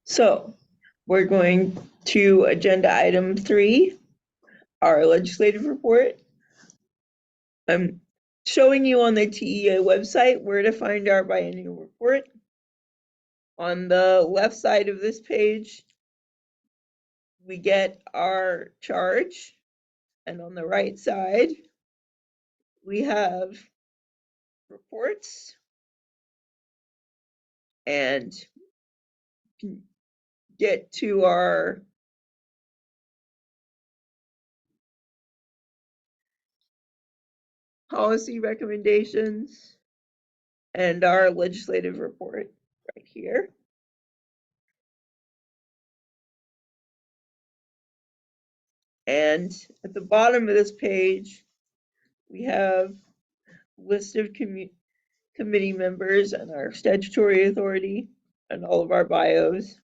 So we're going to agenda item 3, our legislative report. I'm showing you on the TEA website where to find our biennial report. On the left side of this page, we get our charge, and on the right side, we have reports and get to our policy recommendations and our legislative report right here. And at the bottom of this page, we have a list of committee members and our statutory authority and all of our bios.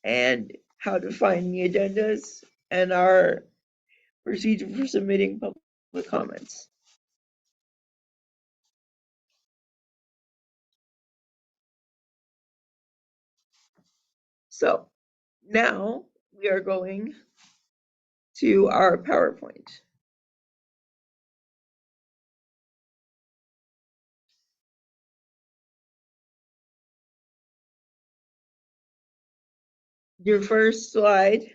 And how to find the agendas and our procedure for submitting public comments. So now we are going to our PowerPoint. Your first slide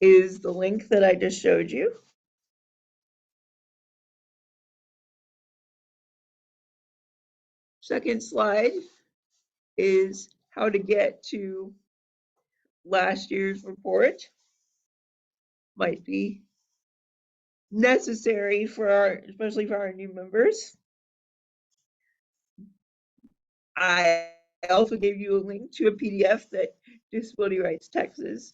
is the link that I just showed you. Second slide is how to get to last year's report. Might be necessary for especially for our new members. I also gave you a link to a PDF that Disability Rights Texas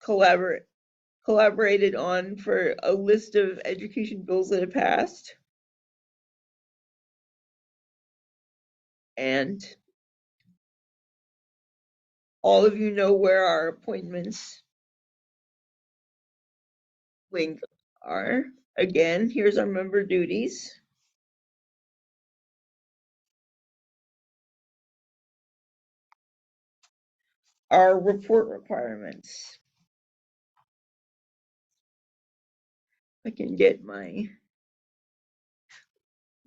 collaborated on for a list of education bills that have passed. And all of you know where our appointments link are. Again, here's our member duties. Our report requirements. I can get my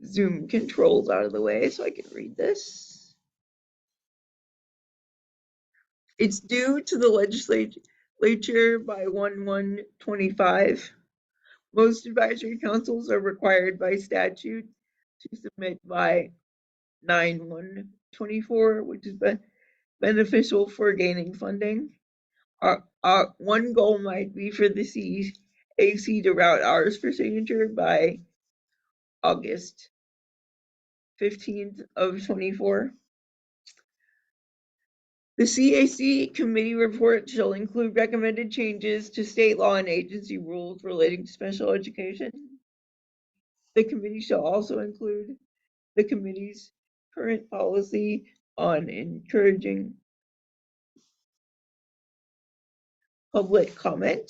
Zoom controls out of the way so I can read this. It's due to the legislature by 1/1/25. Most advisory councils are required by statute to submit by 9/1/24, which is beneficial for gaining funding. One goal might be for the CAC to route ours for signature by August 15th of 24. The CAC committee report shall include recommended changes to state law and agency rules relating to special education. The committee shall also include the committee's current policy on encouraging public comment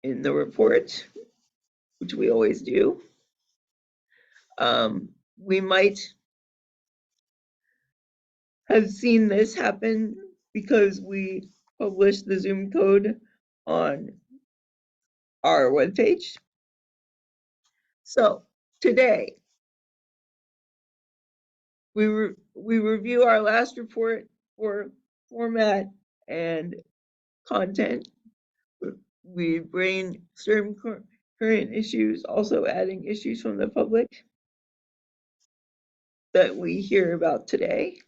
in the report, which we always do. We might have seen this happen because we published the Zoom code on our webpage. So today, we review our last report for format and content. We brainstorm current issues, also adding issues from the public that we hear about today.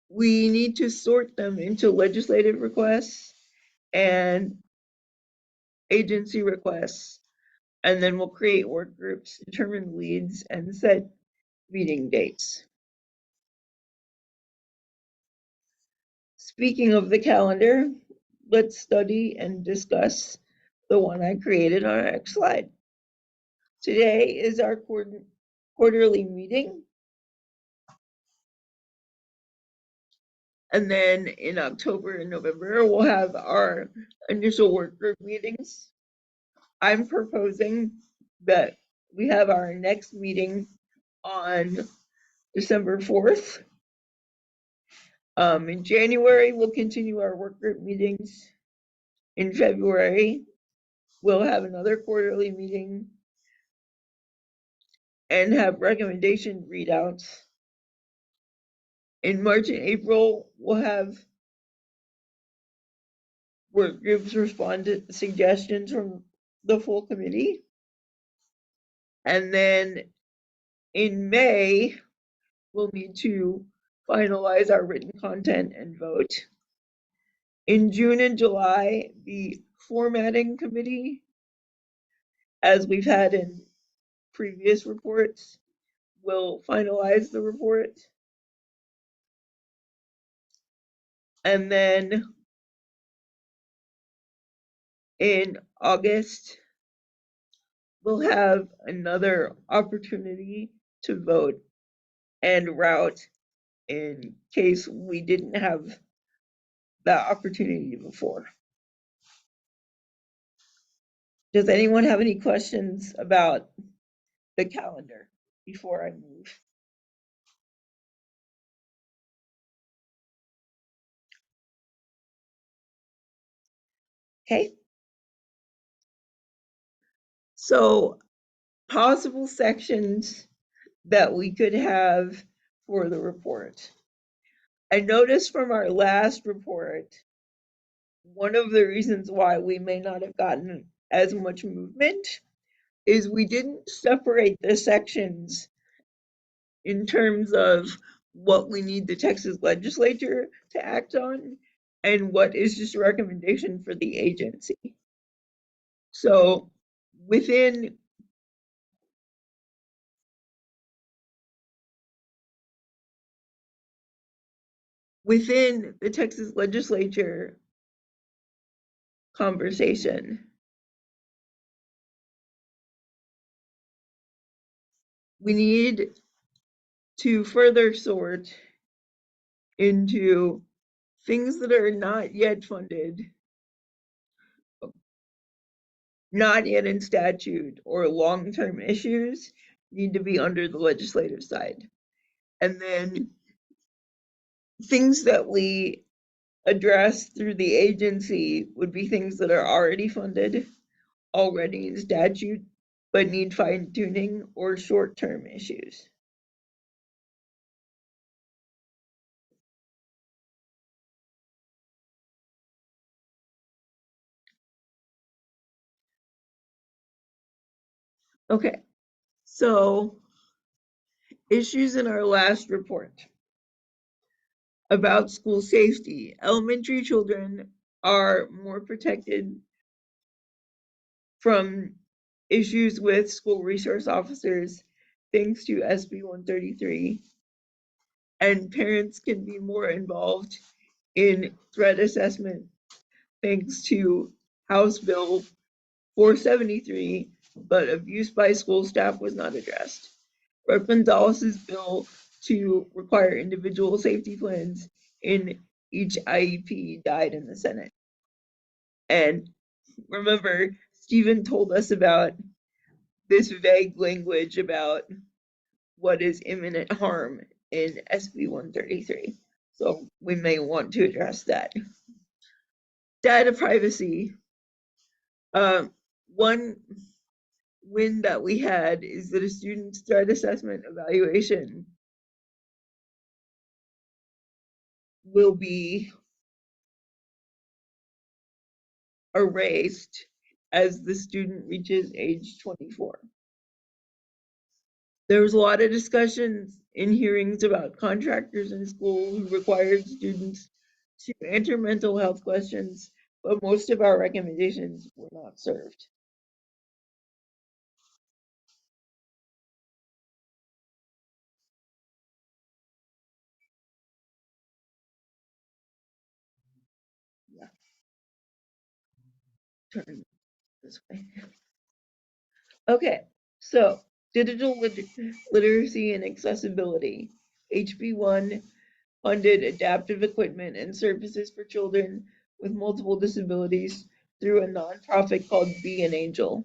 We need to sort them into legislative requests and agency requests, and then we'll create work groups, determine leads, and set meeting dates. Speaking of the calendar, let's study and discuss the one I created on our next slide. Today is our quarterly meeting. And then in October and November, we'll have our initial work group meetings. I'm proposing that we have our next meeting on December 4th. In January, we'll continue our work group meetings. In February, we'll have another quarterly meeting and have recommendation readouts. In March and April, we'll have work groups respond to suggestions from the full committee. And then in May, we'll need to finalize our written content and vote. In June and July, the formatting committee, as we've had in previous reports, will finalize the report. And then in August, we'll have another opportunity to vote and route in case we didn't have that opportunity before. Does anyone have any questions about the calendar before I move? Okay. So possible sections that we could have for the report. I noticed from our last report, one of the reasons why we may not have gotten as much movement is we didn't separate the sections in terms of what we need the Texas legislature to act on and what is just a recommendation for the agency. So within the Texas legislature conversation, we need to further sort into things that are not yet funded, not yet in statute, or long-term issues need to be under the legislative side. And then things that we address through the agency would be things that are already funded, already in statute, but need fine-tuning, or short-term issues. Okay, so issues in our last report about school safety. Elementary children are more protected from issues with school resource officers thanks to SB 133, and parents can be more involved in threat assessment thanks to House Bill 473, but abuse by school staff was not addressed. Rep. Gonzalez's bill to require individual safety plans in each IEP died in the Senate. And remember, Stephen told us about this vague language about what is imminent harm in SB 133. So we may want to address that. Data privacy. One win that we had is that a student's threat assessment evaluation will be erased as the student reaches age 24. There was a lot of discussions in hearings about contractors in school who required students to answer mental health questions, but most of our recommendations were not served. Yeah. Turn this way. Okay, so digital literacy and accessibility. HB1 funded adaptive equipment and services for children with multiple disabilities through a nonprofit called Be an Angel.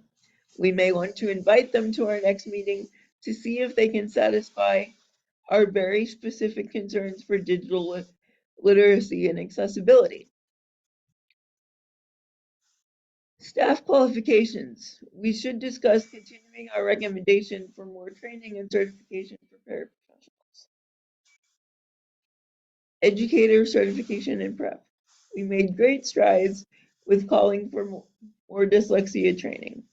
We may want to invite them to our next meeting to see if they can satisfy our very specific concerns for digital literacy and accessibility. Staff qualifications. We should discuss continuing our recommendation for more training and certification for paraprofessionals. Educator certification and prep. We made great strides with calling for more dyslexia training.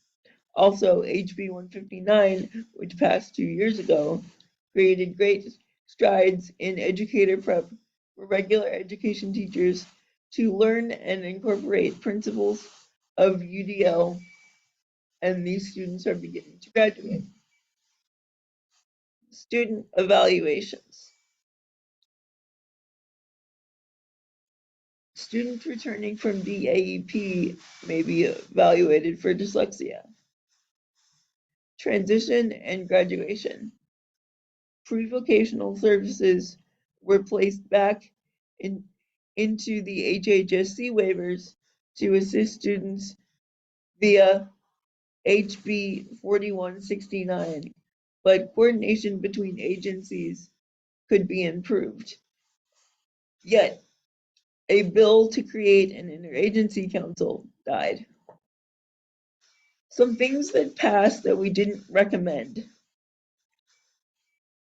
Also, HB 159, which passed 2 years ago, created great strides in educator prep for regular education teachers to learn and incorporate principles of UDL, and these students are beginning to graduate. Student evaluations. Students returning from DAEP may be evaluated for dyslexia. Transition and graduation. Pre-vocational services were placed back into the HHSC waivers to assist students via HB 4169, but coordination between agencies could be improved. Yet, a bill to create an interagency council died. Some things that passed that we didn't recommend.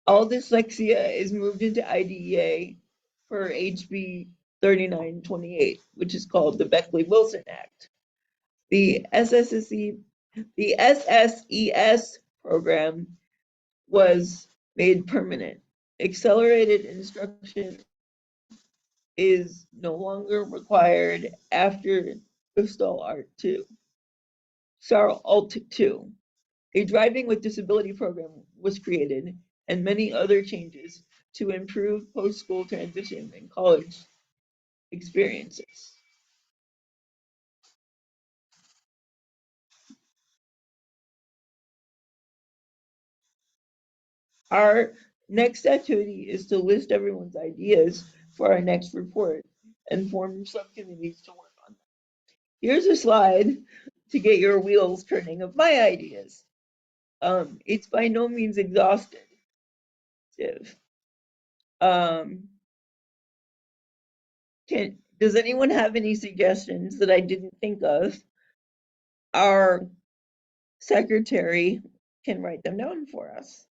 All dyslexia is moved into IDEA for HB 3928, which is called the Beckley-Wilson Act. The SSES program was made permanent. Accelerated instruction is no longer required after Gestalt Art 2. Alt 2. A Driving with Disability program was created, and many other changes to improve post-school transition and college experiences. Our next activity is to list everyone's ideas for our next report and form subcommittees to work on them. Here's a slide to get your wheels turning of my ideas. It's by no means exhaustive. Does anyone have any suggestions that I didn't think of? Our secretary can write them down for us.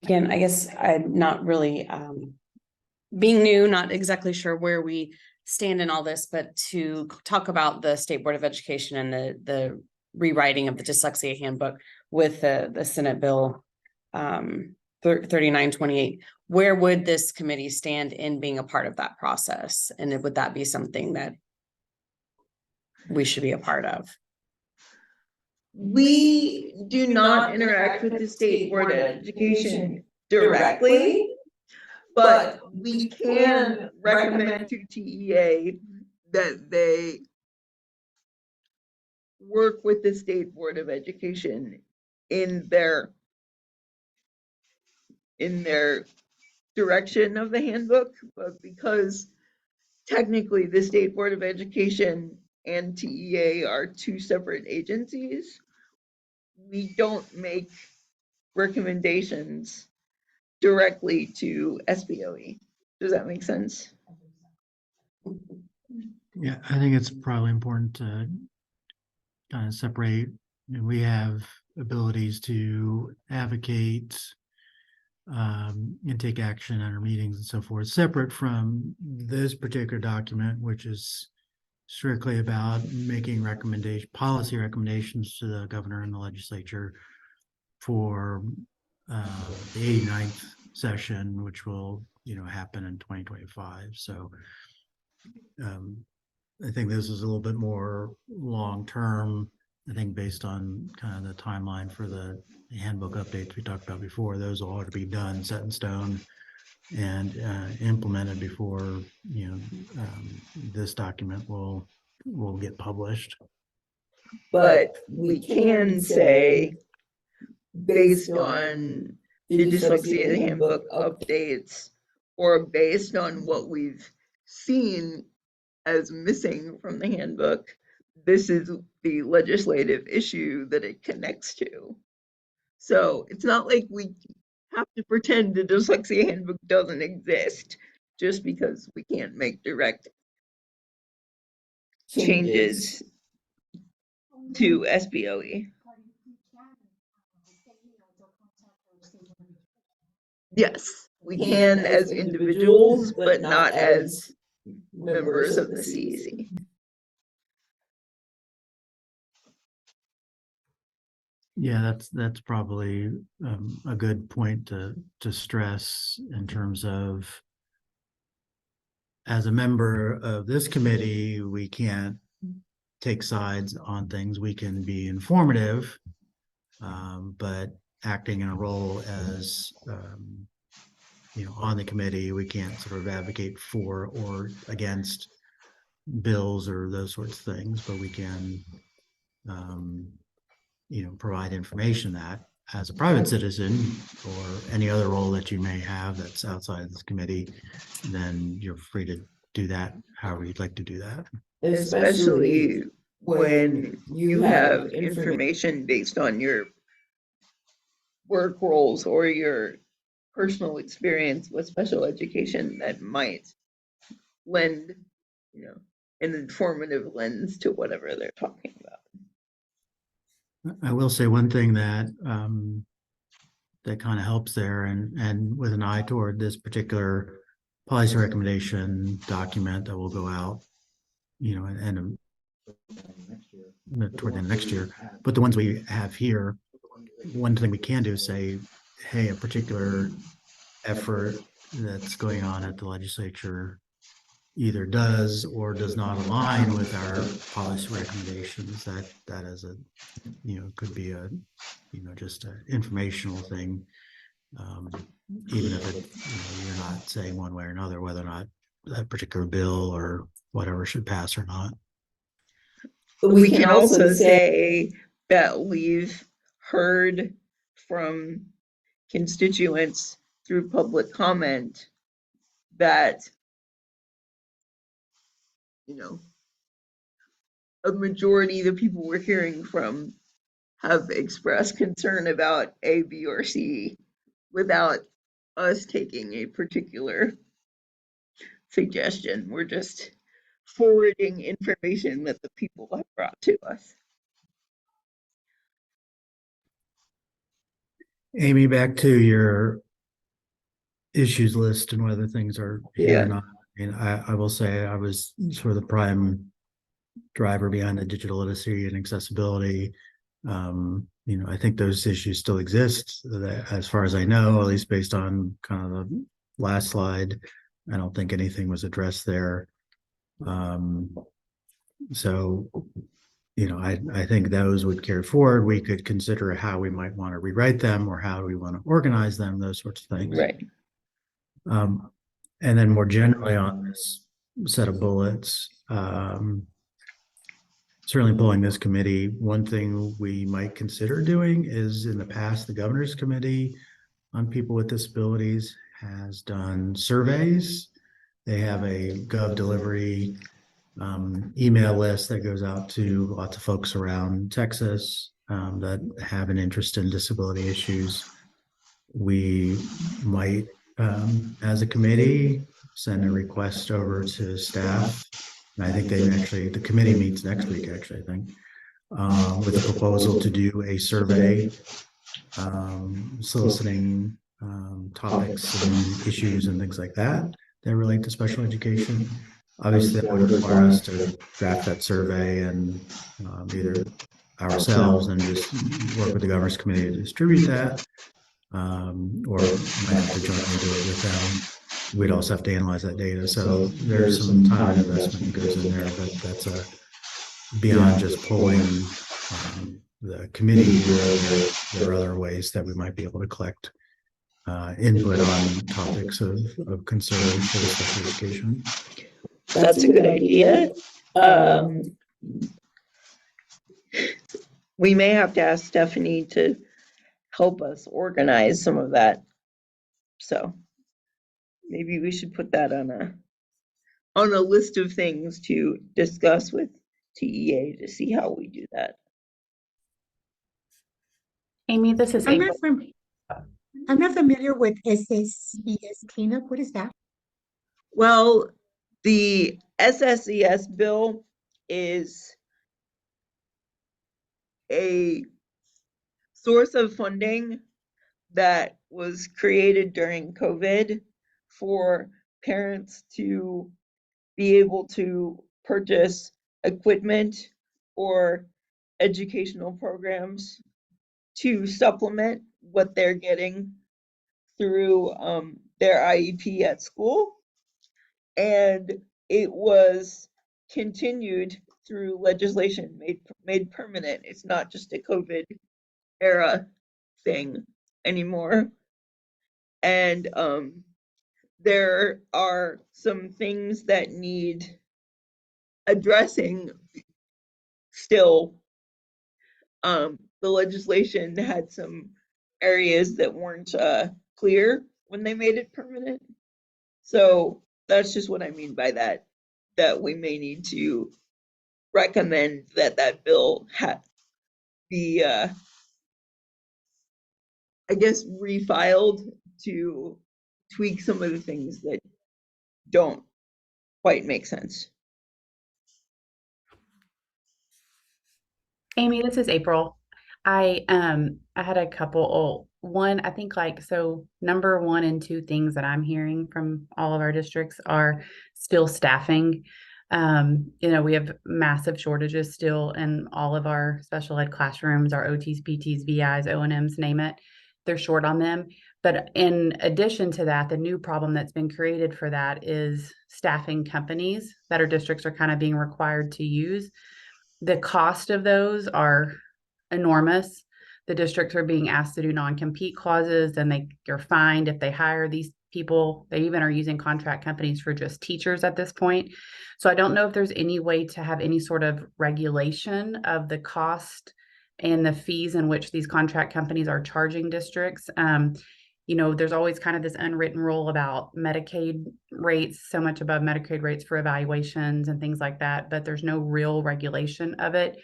Again, I guess I'm not really, being new, not exactly sure where we stand in all this, but to talk about the State Board of Education and the rewriting of the dyslexia handbook with the Senate Bill 3928, where would this committee stand in being a part of that process? And would that be something that we should be a part of? We do not interact with the State Board of Education directly, but we can recommend to TEA that they work with the State Board of Education in their direction of the handbook, but because technically the State Board of Education and TEA are two separate agencies, we don't make recommendations directly to SBOE. Does that make sense? Yeah, I think it's probably important to kind of separate. We have abilities to advocate and take action at our meetings and so forth, separate from this particular document, which is strictly about making policy recommendations to the governor and the legislature for the 89th session, which will happen in 2025. So I think this is a little bit more long-term. I think based on kind of the timeline for the handbook updates we talked about before, those all ought to be done, set in stone and implemented before, this document will get published. But we can say, based on the dyslexia handbook updates, or based on what we've seen as missing from the handbook, this is the legislative issue that it connects to. So it's not like we have to pretend the dyslexia handbook doesn't exist just because we can't make direct changes to SBOE. Yes, we can as individuals, but not as members of the CEC. Yeah, that's probably a good point to stress in terms of, as a member of this committee, we can't take sides on things. We can be informative, but acting in a role as on the committee, we can't sort of advocate for or against bills or those sorts of things, but we can provide information that, as a private citizen or any other role that you may have that's outside of this committee, then you're free to do that however you'd like to do that. Especially when you have information based on your work roles or your personal experience with special education that might lend, an informative lens to whatever they're talking about. I will say one thing that that kind of helps there, and with an eye toward this particular policy recommendation document that will go out, and toward the end of next year. But the ones we have here, one thing we can do is say, hey, a particular effort that's going on at the legislature either does or does not align with our policy recommendations. That is a, could be a, just an informational thing. Even if it, you're not saying one way or another whether or not that particular bill or whatever should pass or not. We can also say that we've heard from constituents through public comment that, a majority of the people we're hearing from have expressed concern about A, B, or C without us taking a particular suggestion. We're just forwarding information that the people have brought to us. Amy, back to your issues list and whether things are here or not. I will say I was sort of the prime driver behind the digital literacy and accessibility. I think those issues still exist, as far as I know, at least based on kind of the last slide. I don't think anything was addressed there. So, I think those would carry forward. We could consider how we might want to rewrite them or how we want to organize them, those sorts of things. Right. And then more generally on this set of bullets, certainly pulling this committee, one thing we might consider doing is, in the past, the Governor's Committee on People with Disabilities has done surveys. They have a Gov Delivery email list that goes out to lots of folks around Texas that have an interest in disability issues. We might, as a committee, send a request over to staff. And I think the committee meets next week, actually, I think, with a proposal to do a survey soliciting topics and issues and things like that relate to special education. Obviously, that would require us to draft that survey and either ourselves and just work with the Governor's Committee to distribute that, or might have to jointly do it with them. We'd also have to analyze that data. So there's some time and investment that goes in there, but that's beyond just pulling the committee. There are other ways that we might be able to collect input on topics of concern for the special education. That's a good idea. We may have to ask Stephanie to help us organize some of that. So maybe we should put that on a list of things to discuss with TEA to see how we do that. Amy, this is April. I'm not familiar with SSES cleanup. What is that? Well, the SSES bill is a source of funding that was created during COVID for parents to be able to purchase equipment or educational programs to supplement what they're getting through their IEP at school. And it was continued through legislation made permanent. It's not just a COVID era thing anymore. And there are some things that need addressing still. The legislation had some areas that weren't clear when they made it permanent. So that's just what I mean by that, that we may need to recommend that that bill be, I guess, refiled to tweak some of the things that don't quite make sense. Amy, this is April. I had a couple, one, I think so number 1 and 2 things that I'm hearing from all of our districts are still staffing. We have massive shortages still in all of our special ed classrooms, our OTs, PTs, VIs, O&Ms, name it. They're short on them. But in addition to that, the new problem that's been created for that is staffing companies that our districts are kind of being required to use. The cost of those are enormous. The districts are being asked to do non-compete clauses, and they're fined if they hire these people. They even are using contract companies for just teachers at this point. So I don't know if there's any way to have any sort of regulation of the cost and the fees in which these contract companies are charging districts. There's always kind of this unwritten rule about Medicaid rates, so much above Medicaid rates for evaluations and things like that, but there's no real regulation of it.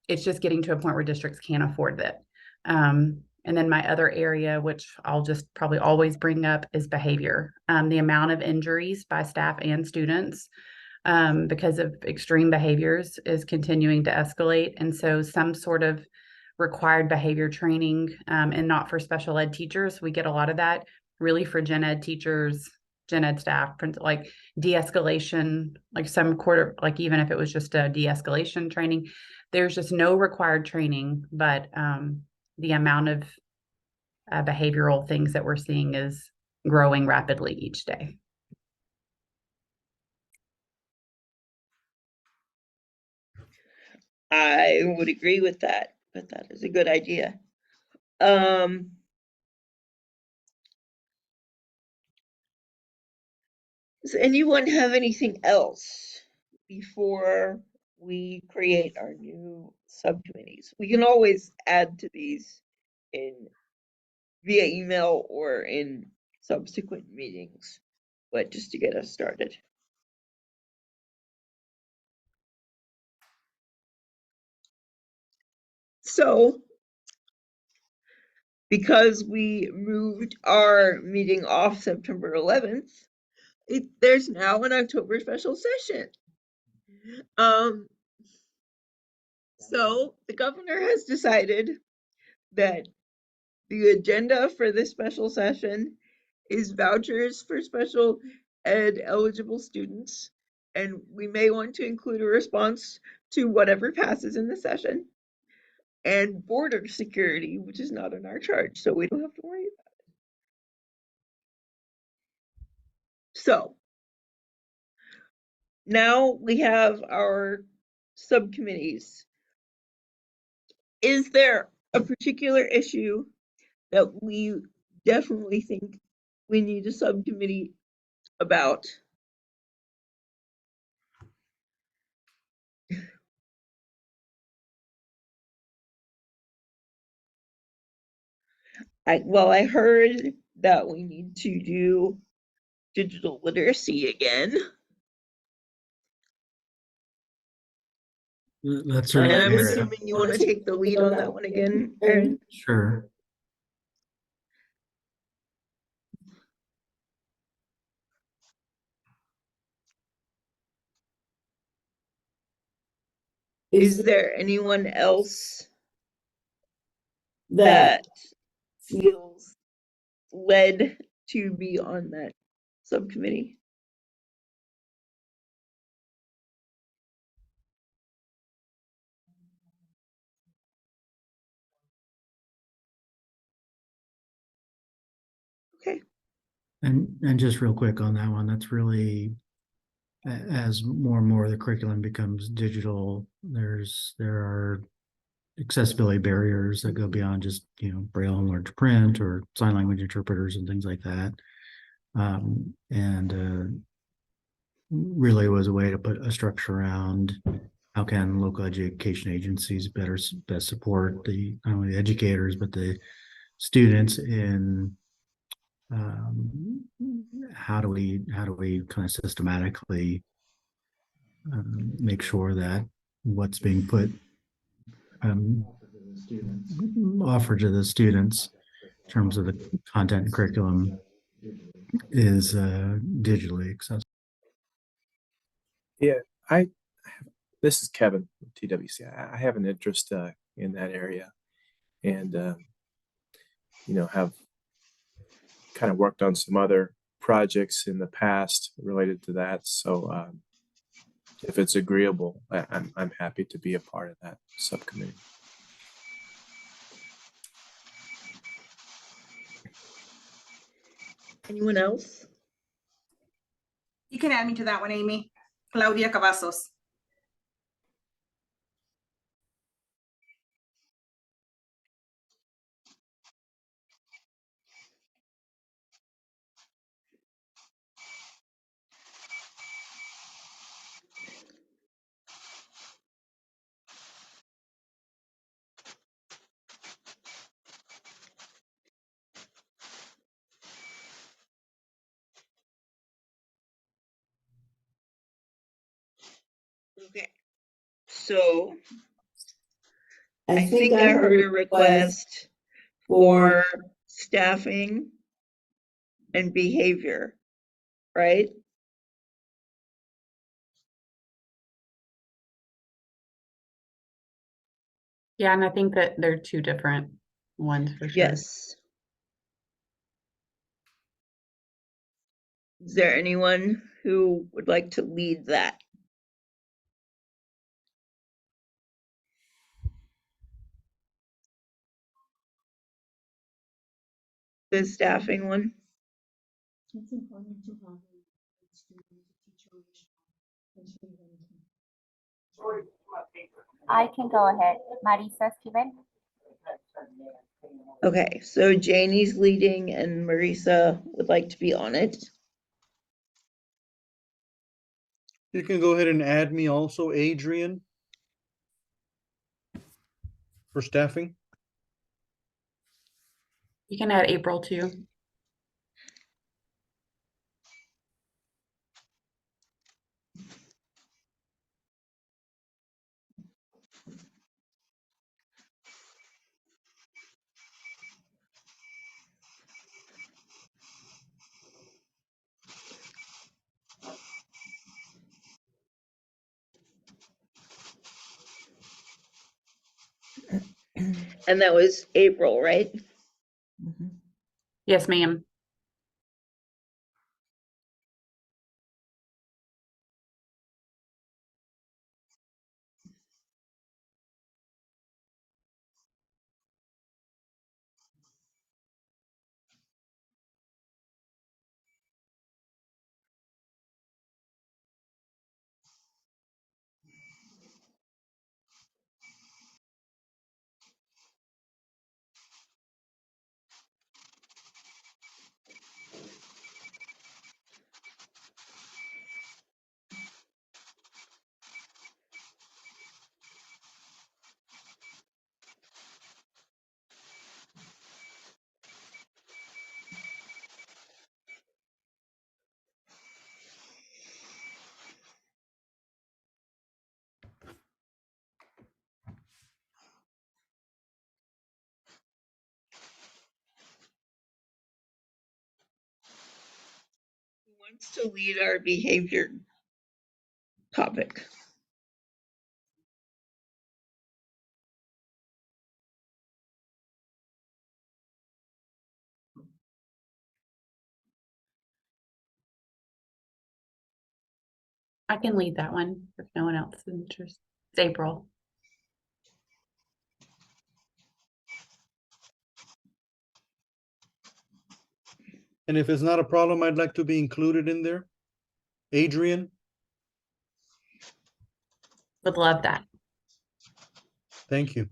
It's just getting to a point where districts can't afford it. And then my other area, which I'll just probably always bring up, is behavior. The amount of injuries by staff and students because of extreme behaviors is continuing to escalate. And so some sort of required behavior training, and not for special ed teachers. We get a lot of that really for gen ed teachers, gen ed staff, like de-escalation, like some quarter, like even if it was just a de-escalation training, there's just no required training, but the amount of behavioral things that we're seeing is growing rapidly each day. I would agree with that, but that is a good idea. Does anyone have anything else before we create our new subcommittees? We can always add to these via email or in subsequent meetings, but just to get us started. So, because we moved our meeting off September 11th, there's now an October special session. So the governor has decided that the agenda for this special session is vouchers for special ed eligible students, and we may want to include a response to whatever passes in the session, and border security, which is not in our charge, so we don't have to worry about it. So now we have our subcommittees. Is there a particular issue that we definitely think we need a subcommittee about. I heard that we need to do digital literacy again. That's And certainly I'm area. assuming you want to take the lead on that one again, Erin? Sure. Is there anyone else that feels led to be on that subcommittee? Okay. And just real quick on that one, that's really as more and more of the curriculum becomes digital, there are accessibility barriers that go beyond just braille and large print or sign language interpreters and things like that. And really was a way to put a structure around how can local education agencies best support not only the educators but the students in how do we kind of systematically make sure that what's being put offered to the students in terms of the content and curriculum is digitally accessible. Yeah, this is Kevin with TWC. I have an interest in that area, and have kind of worked on some other projects in the past related to that. So if it's agreeable, I'm happy to be a part of that subcommittee. Anyone else? You can add me to that one, Amy. Claudia Cavazos. Okay. So I think I heard a request for staffing and behavior, right? Yeah, and I think that they're two different ones for sure. Yes. Is there anyone who would like to lead that? The staffing one? It's important to have a student-to-teacher ratio. I can go ahead. Marisa Esquivel. Okay, so Janie's leading and Marisa would like to be on it. You can go ahead and add me also, Adrian, for staffing. You can add April too. And that was April, right? Yes, ma'am. wants to lead our behavior topic? I can lead that one if no one else is interested. It's April. And if it's not a problem, I'd like to be included in there. Adrian, Would love that. thank you.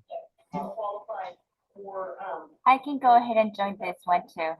I can go ahead and join this one too.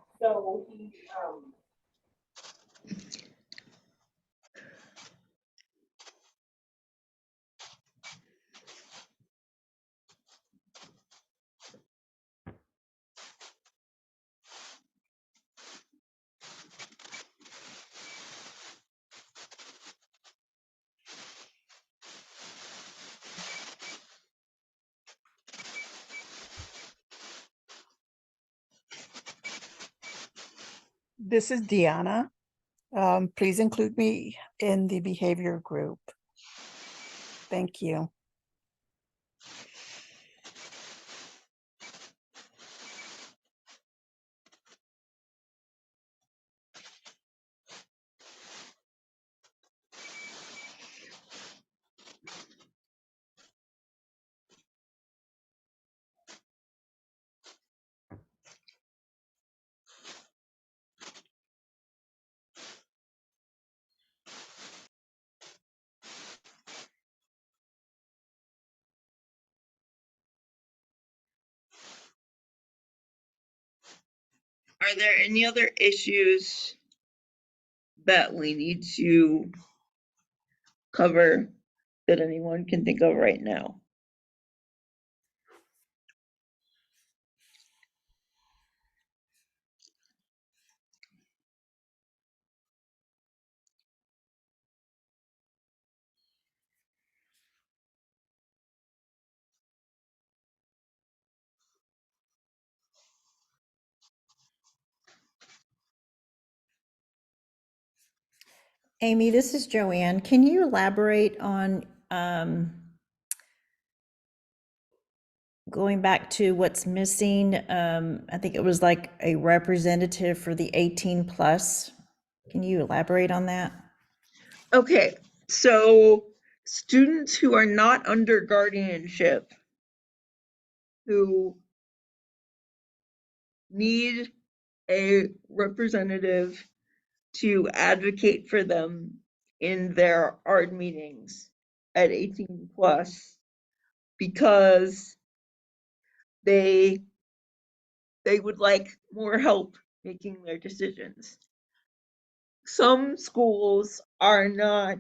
This is Deanna. Please include me in the behavior group. Thank you. Are there any other issues that we need to cover that anyone can think of right now? Amy, this is Joanne. Can you elaborate on going back to what's missing? I think it was like a representative for the 18 plus. Can you elaborate on that? Okay, so students who are not under guardianship, who need a representative to advocate for them in their ARD meetings at 18 plus, because they would like more help making their decisions. Some schools are not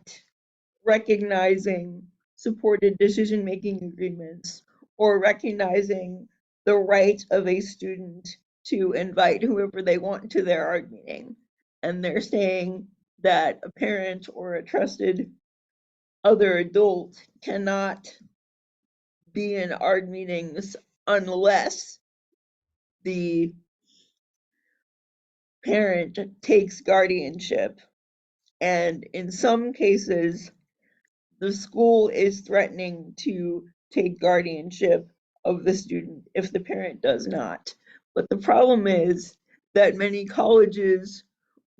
recognizing supported decision-making agreements or recognizing the right of a student to invite whoever they want to their ARD meeting. And they're saying that a parent or a trusted other adult cannot be in ARD meetings unless the parent takes guardianship. And in some cases, the school is threatening to take guardianship of the student if the parent does not. But the problem is that many colleges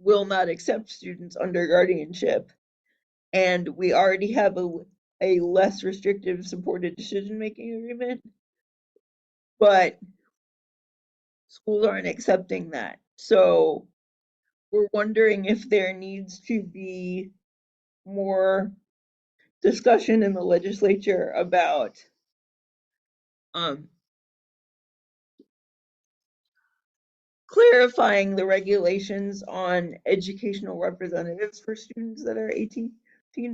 will not accept students under guardianship. And we already have a less restrictive supported decision-making agreement, but schools aren't accepting that. So we're wondering if there needs to be more discussion in the legislature about clarifying the regulations on educational representatives for students that are 18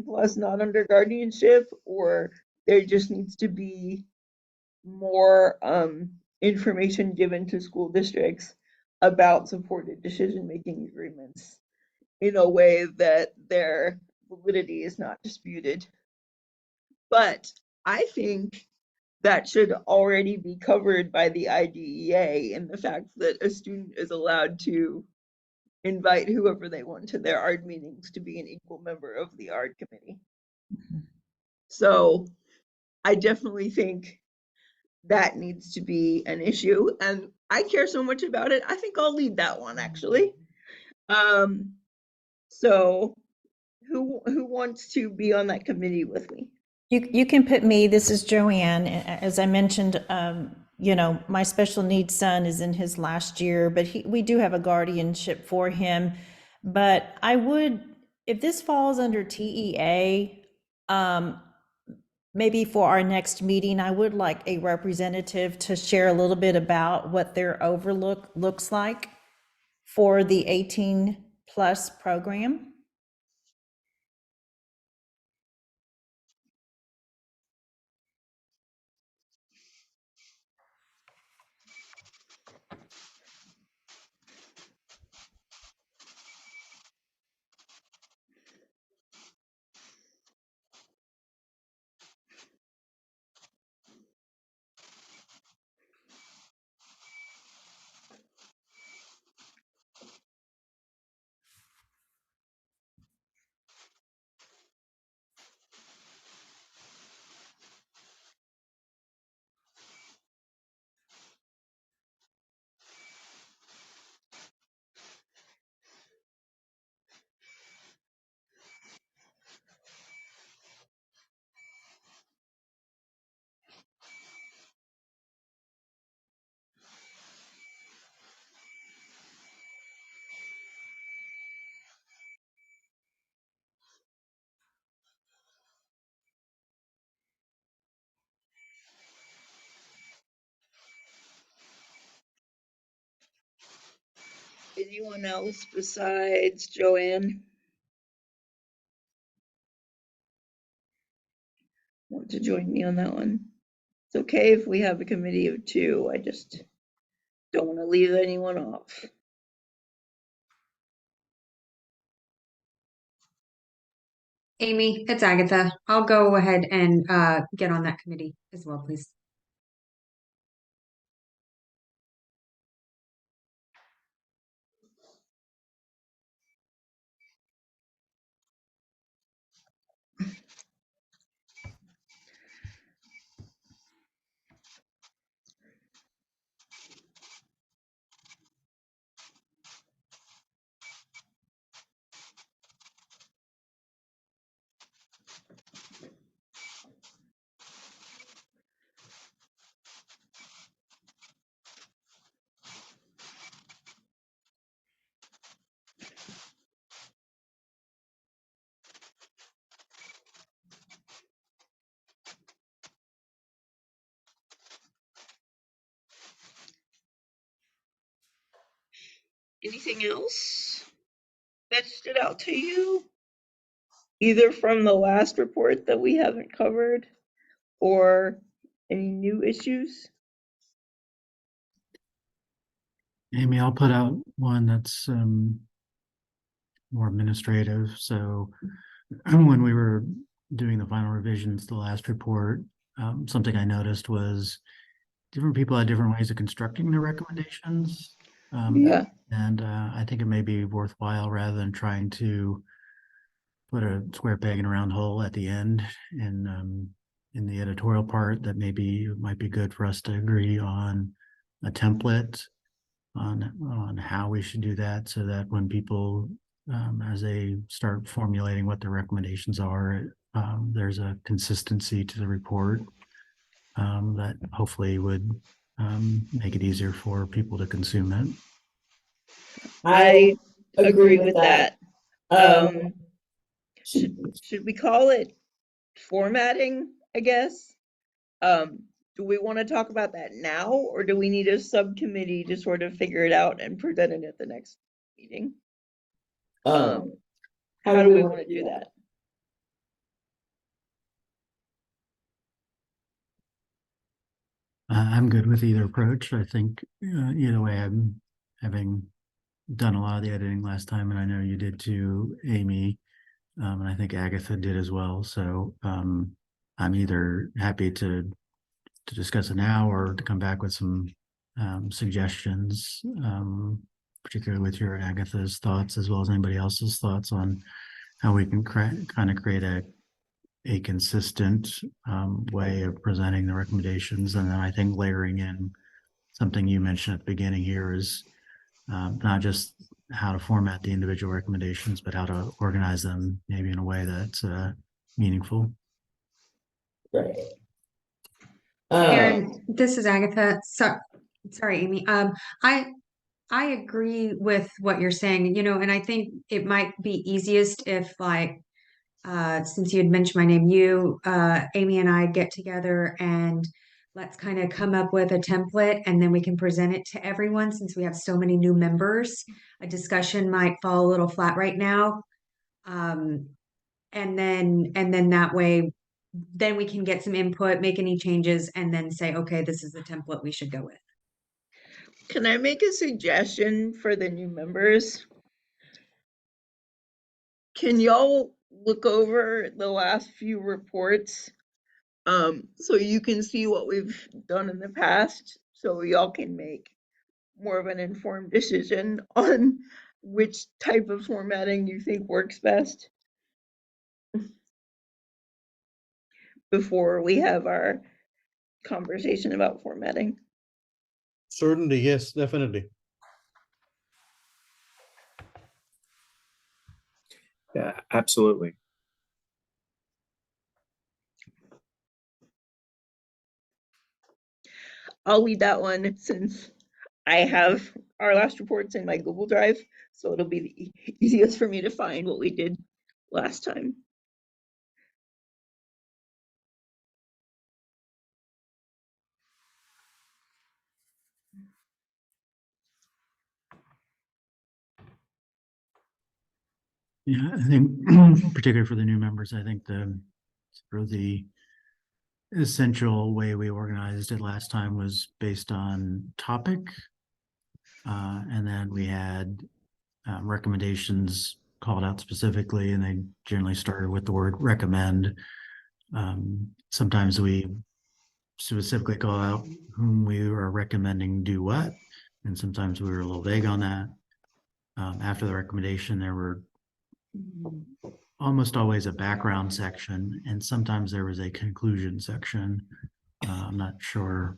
plus not under guardianship, or there just needs to be more information given to school districts about supported decision-making agreements in a way that their validity is not disputed. But I think that should already be covered by the IDEA in the fact that a student is allowed to invite whoever they want to their art meetings to be an equal member of the art committee. So I definitely think that needs to be an issue, and I care so much about it. I think I'll lead that one actually. So who wants to be on that committee with me? You can put me, this is Joanne. As I mentioned, you know, my special needs son is in his last year, but we do have a guardianship for him. But I would, if this falls under TEA, maybe for our next meeting, I would like a representative to share a little bit about what their overlook looks like for the 18 plus program. Anyone else besides Joanne want to join me on that one? It's okay if we have a committee of two. I just don't want to leave anyone off. Amy, it's Agatha. I'll go ahead and get on that committee as well, please. Anything else that stood out to you? Either from the last report that we haven't covered or any new issues? Amy, I'll put out one that's more administrative. So when we were doing the final revisions to the last report, something I noticed was different people had different ways of constructing their recommendations. Yeah. And I think it may be worthwhile, rather than trying to put a square peg in a round hole at the end in the editorial part, that maybe it might be good for us to agree on a template on how we should do that, so that when people as they start formulating what their recommendations are, there's a consistency to the report that hopefully would make it easier for people to consume it. I agree with that. Should we call it formatting, I guess? Do we want to talk about that now, or do we need a subcommittee to sort of figure it out and present it at the next meeting? How do we want to do that? I'm good with either approach. I think either way, I'm having done a lot of the editing last time, and I know you did too, Amy, and I think Agatha did as well. So I'm either happy to discuss it now or to come back with some suggestions particularly with your Agatha's thoughts as well as anybody else's thoughts on how we can kind of create a consistent way of presenting the recommendations. And then I think layering in something you mentioned at the beginning here is not just how to format the individual recommendations, but how to organize them maybe in a way that's meaningful. Right. Aaron, this is Agatha. Sorry, Amy. I agree with what you're saying, and I think it might be easiest if since you had mentioned my name, Amy and I get together and let's kind of come up with a template and then we can present it to everyone since we have so many new members. A discussion might fall a little flat right now. And then that way, then we can get some input, make any changes, and then say, okay, this is the template we should go with. Can I make a suggestion for the new members? Can y'all look over the last few reports so you can see what we've done in the past, so y'all can make more of an informed decision on which type of formatting you think works best before we have our conversation about formatting? Certainly, yes, definitely. Yeah, absolutely. I'll lead that one since I have our last reports in my Google Drive, so it'll be the easiest for me to find what we did last time. Yeah, I think particularly for the new members, I think the essential way we organized it last time was based on topic. And then we had recommendations called out specifically, and they generally started with the word recommend. Sometimes we specifically call out whom we are recommending do what, and sometimes we were a little vague on that. After the recommendation, there were almost always a background section, and sometimes there was a conclusion section. I'm not sure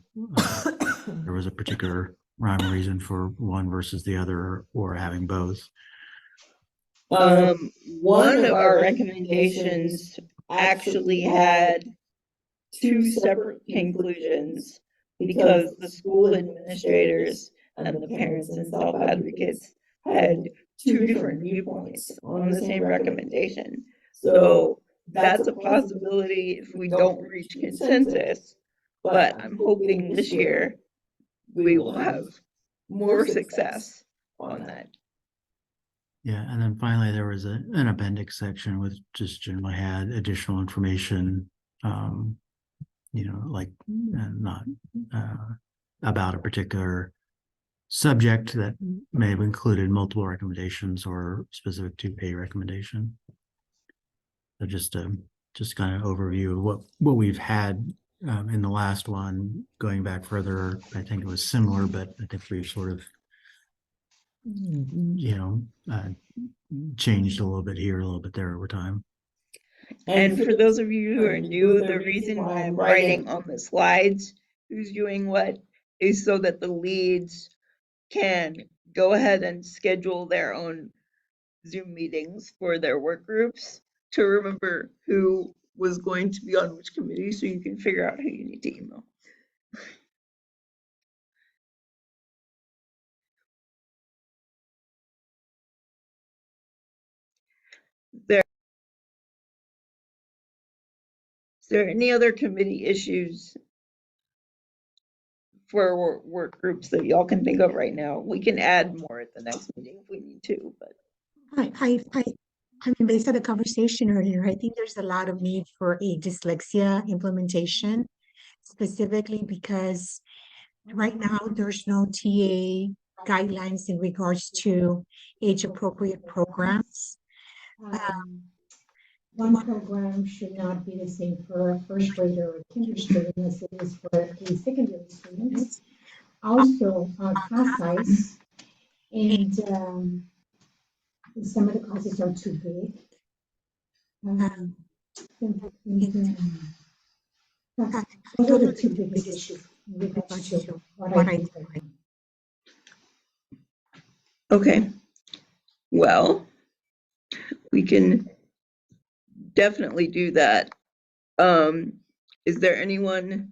there was a particular rhyme or reason for one versus the other or having both. One of our recommendations actually had two separate conclusions because the school administrators and the parents and self-advocates had two different viewpoints on the same recommendation. So that's a possibility if we don't reach consensus, but I'm hoping this year we will have more success on that. Yeah, and then finally there was an appendix section with just generally had additional information, like not about a particular subject that may have included multiple recommendations or specific to a recommendation. So just kind of overview of what we've had in the last one. Going back further, I think it was similar, but I think we've sort of changed a little bit here, a little bit there over time. And for those of you who are new, the reason why I'm writing on the slides who's doing what is so that the leads can go ahead and schedule their own Zoom meetings for their work groups to remember who was going to be on which committee, so you can figure out who you need to email. Is there any other committee issues for work groups that y'all can think of right now? We can add more at the next meeting if we need to, but I mean, based on the conversation earlier, I think there's a lot of need for a dyslexia implementation, specifically because right now there's no TA guidelines in regards to age-appropriate programs. One program should not be the same for a first grader or kinder student as it is for a secondary student. Also, class size And some of the classes are too big. Those are the two biggest issues in regards to what I do. Okay. Well, we can definitely do that. Is there anyone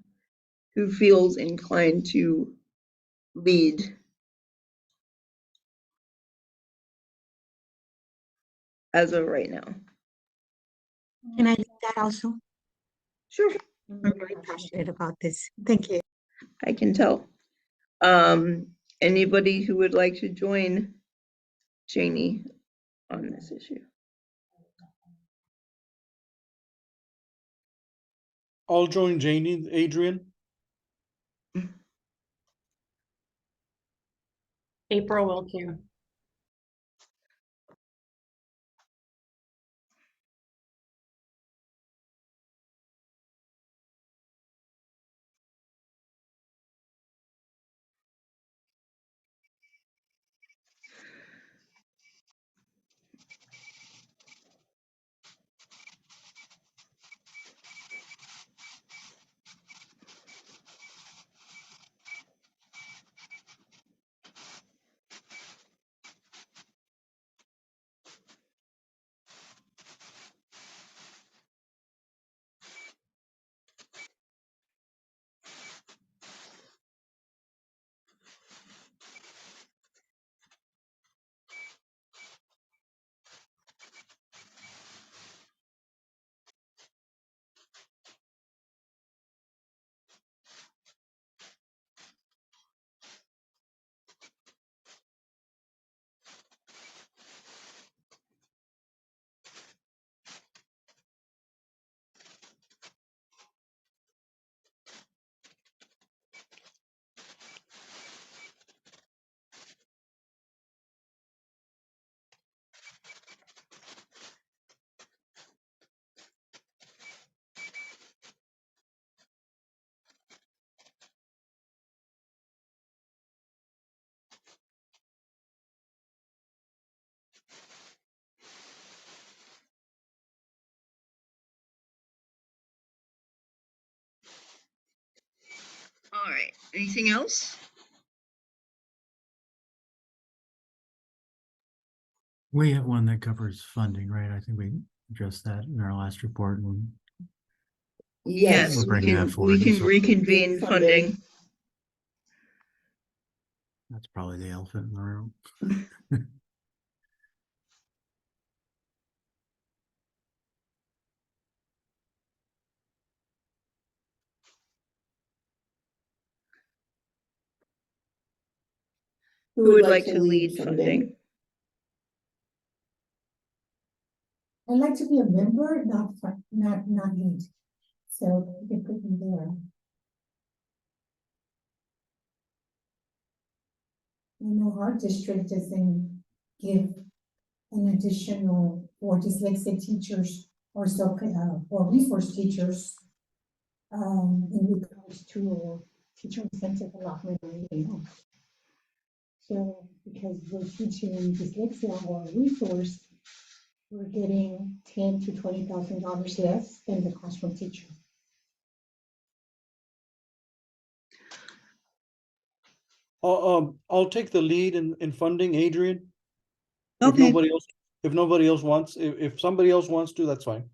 who feels inclined to lead? As of right now? Can I leave that also? Sure. I'm very passionate about this. Thank you. I can tell. Anybody who would like to join Janie on this issue? I'll join Janie, Adrian. April will too. All right, anything else? We have one that covers funding, right? I think we addressed that in our last report. And Yes, we're bringing that we forward. can So reconvene funding. that's probably the elephant in the room. Who would like to lead funding? I'd like to be a member, not lead. So you can put me there. I know our district doesn't give an additional for dyslexic teachers or or resource teachers in regards to teacher incentive allotment or anything else. So because we're teaching dyslexia or resource, we're getting $10,000 to $20,000 less than the classroom teacher. I'll take the lead in funding, Adrian. If Okay. nobody else wants, if somebody else wants to, that's fine.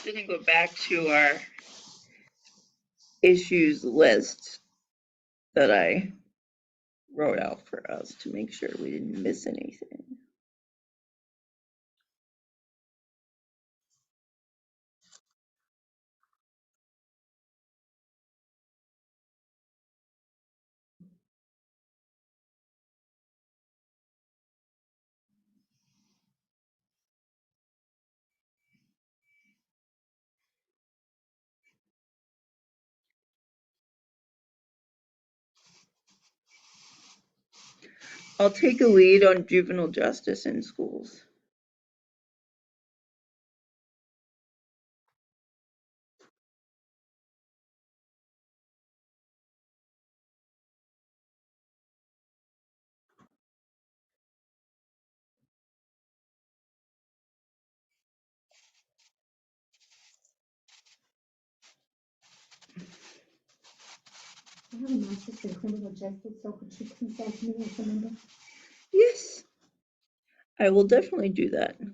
gonna go back to our issues list that I wrote out for us to make sure we didn't miss anything. I'll take a lead on juvenile justice in schools. I have a master's in criminal justice, so could you please add me as a member? Yes, I will definitely do that. And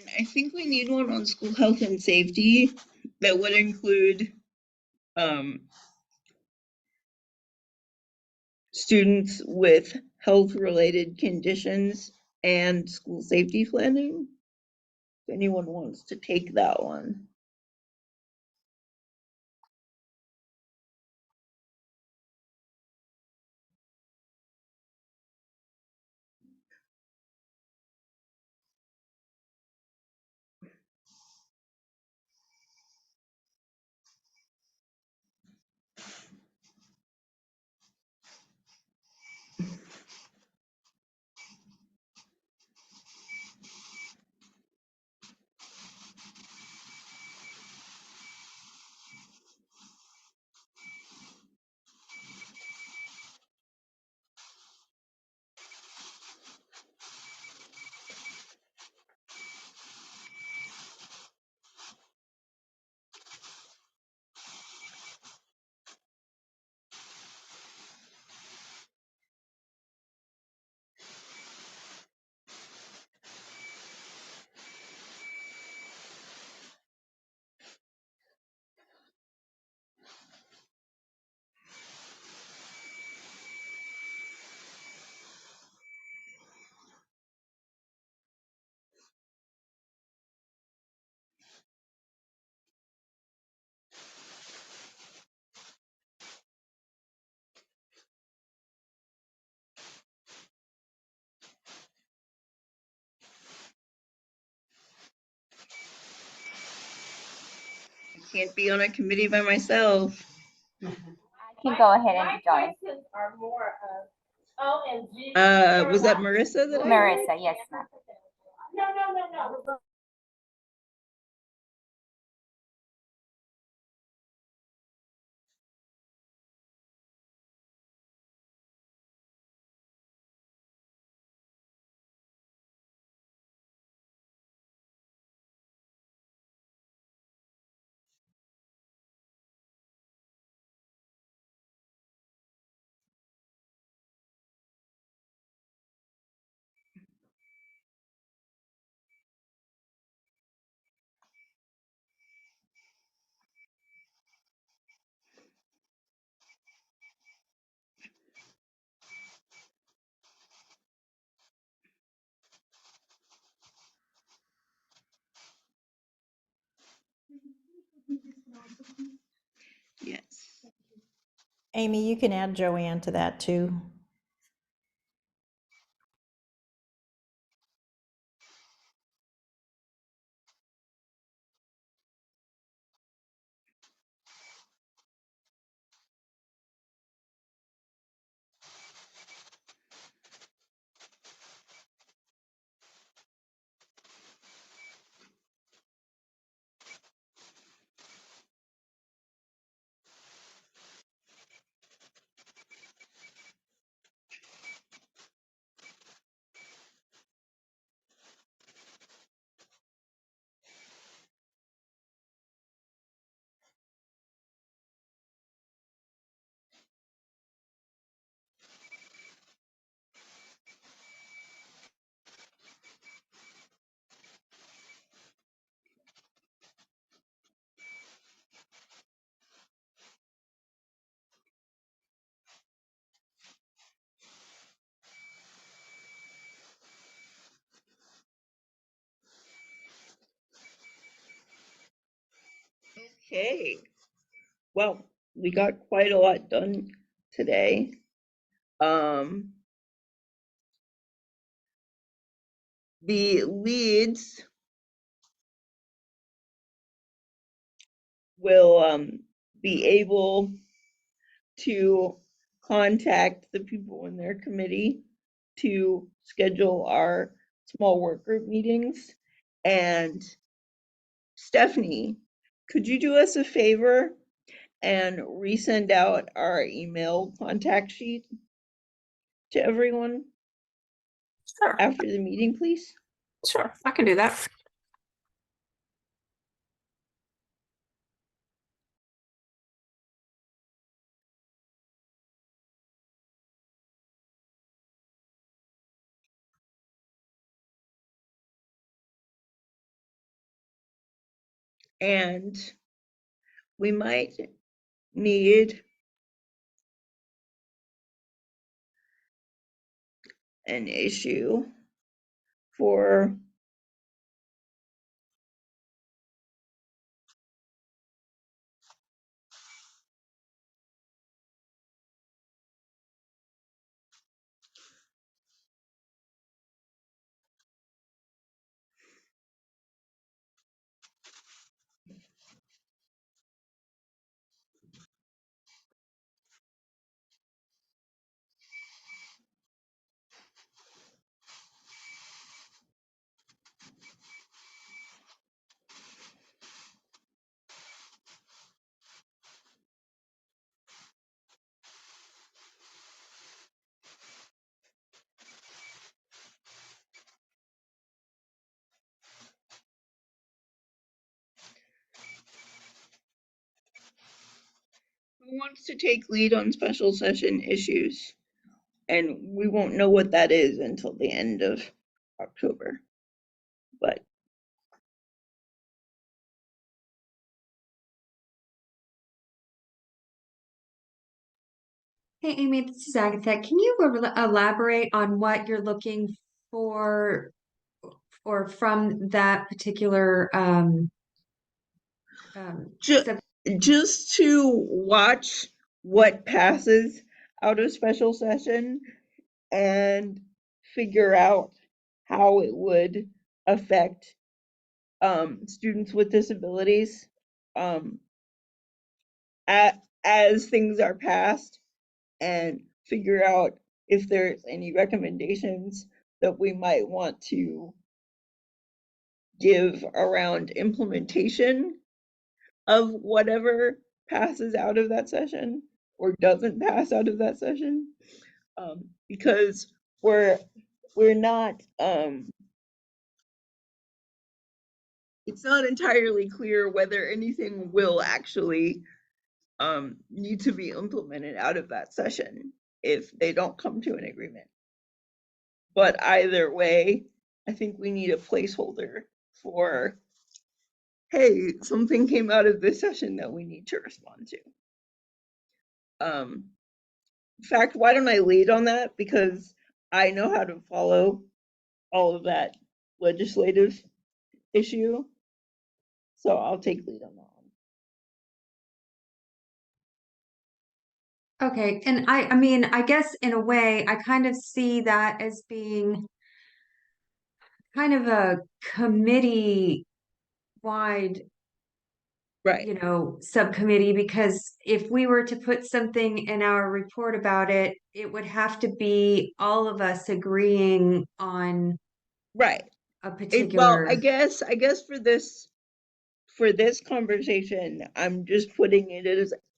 then I think we need one on school health and safety that would include students with health-related conditions and school safety planning. If anyone wants to take that one. I can't be on a committee by myself. I can go ahead and join. Was that Marissa that Marissa, yes, ma'am. Amy, you can add Joanne to that too. Okay, well, we got quite a lot done today. The leads will be able to contact the people in their committee to schedule our small work group meetings. And Stephanie, could you do us a favor and resend out our email contact sheet to everyone Sure, after the meeting, please? sure, I can do that. And we might need an issue for who wants to take lead on special session issues. And we won't know what that is until the end of October. But Hey, Amy, this is Agatha. Can you elaborate on what you're looking for or from that particular just, just to watch what passes out of special session and figure out how it would affect students with disabilities as things are passed, and figure out if there's any recommendations that we might want to give around implementation of whatever passes out of that session or doesn't pass out of that session, because we're not it's not entirely clear whether anything will actually need to be implemented out of that session if they don't come to an agreement. But either way, I think we need a placeholder for, hey, something came out of this session that we need to respond to. In fact, why don't I lead on that, because I know how to follow all of that legislative issue. So I'll take lead on that one. Okay, and I mean, I guess in a way, I kind of see that as being kind of a committee wide, Right, you know, subcommittee, because if we were to put something in our report about it, it would have to be all of us agreeing on right. a Well, particular. I guess for this conversation, I'm just putting it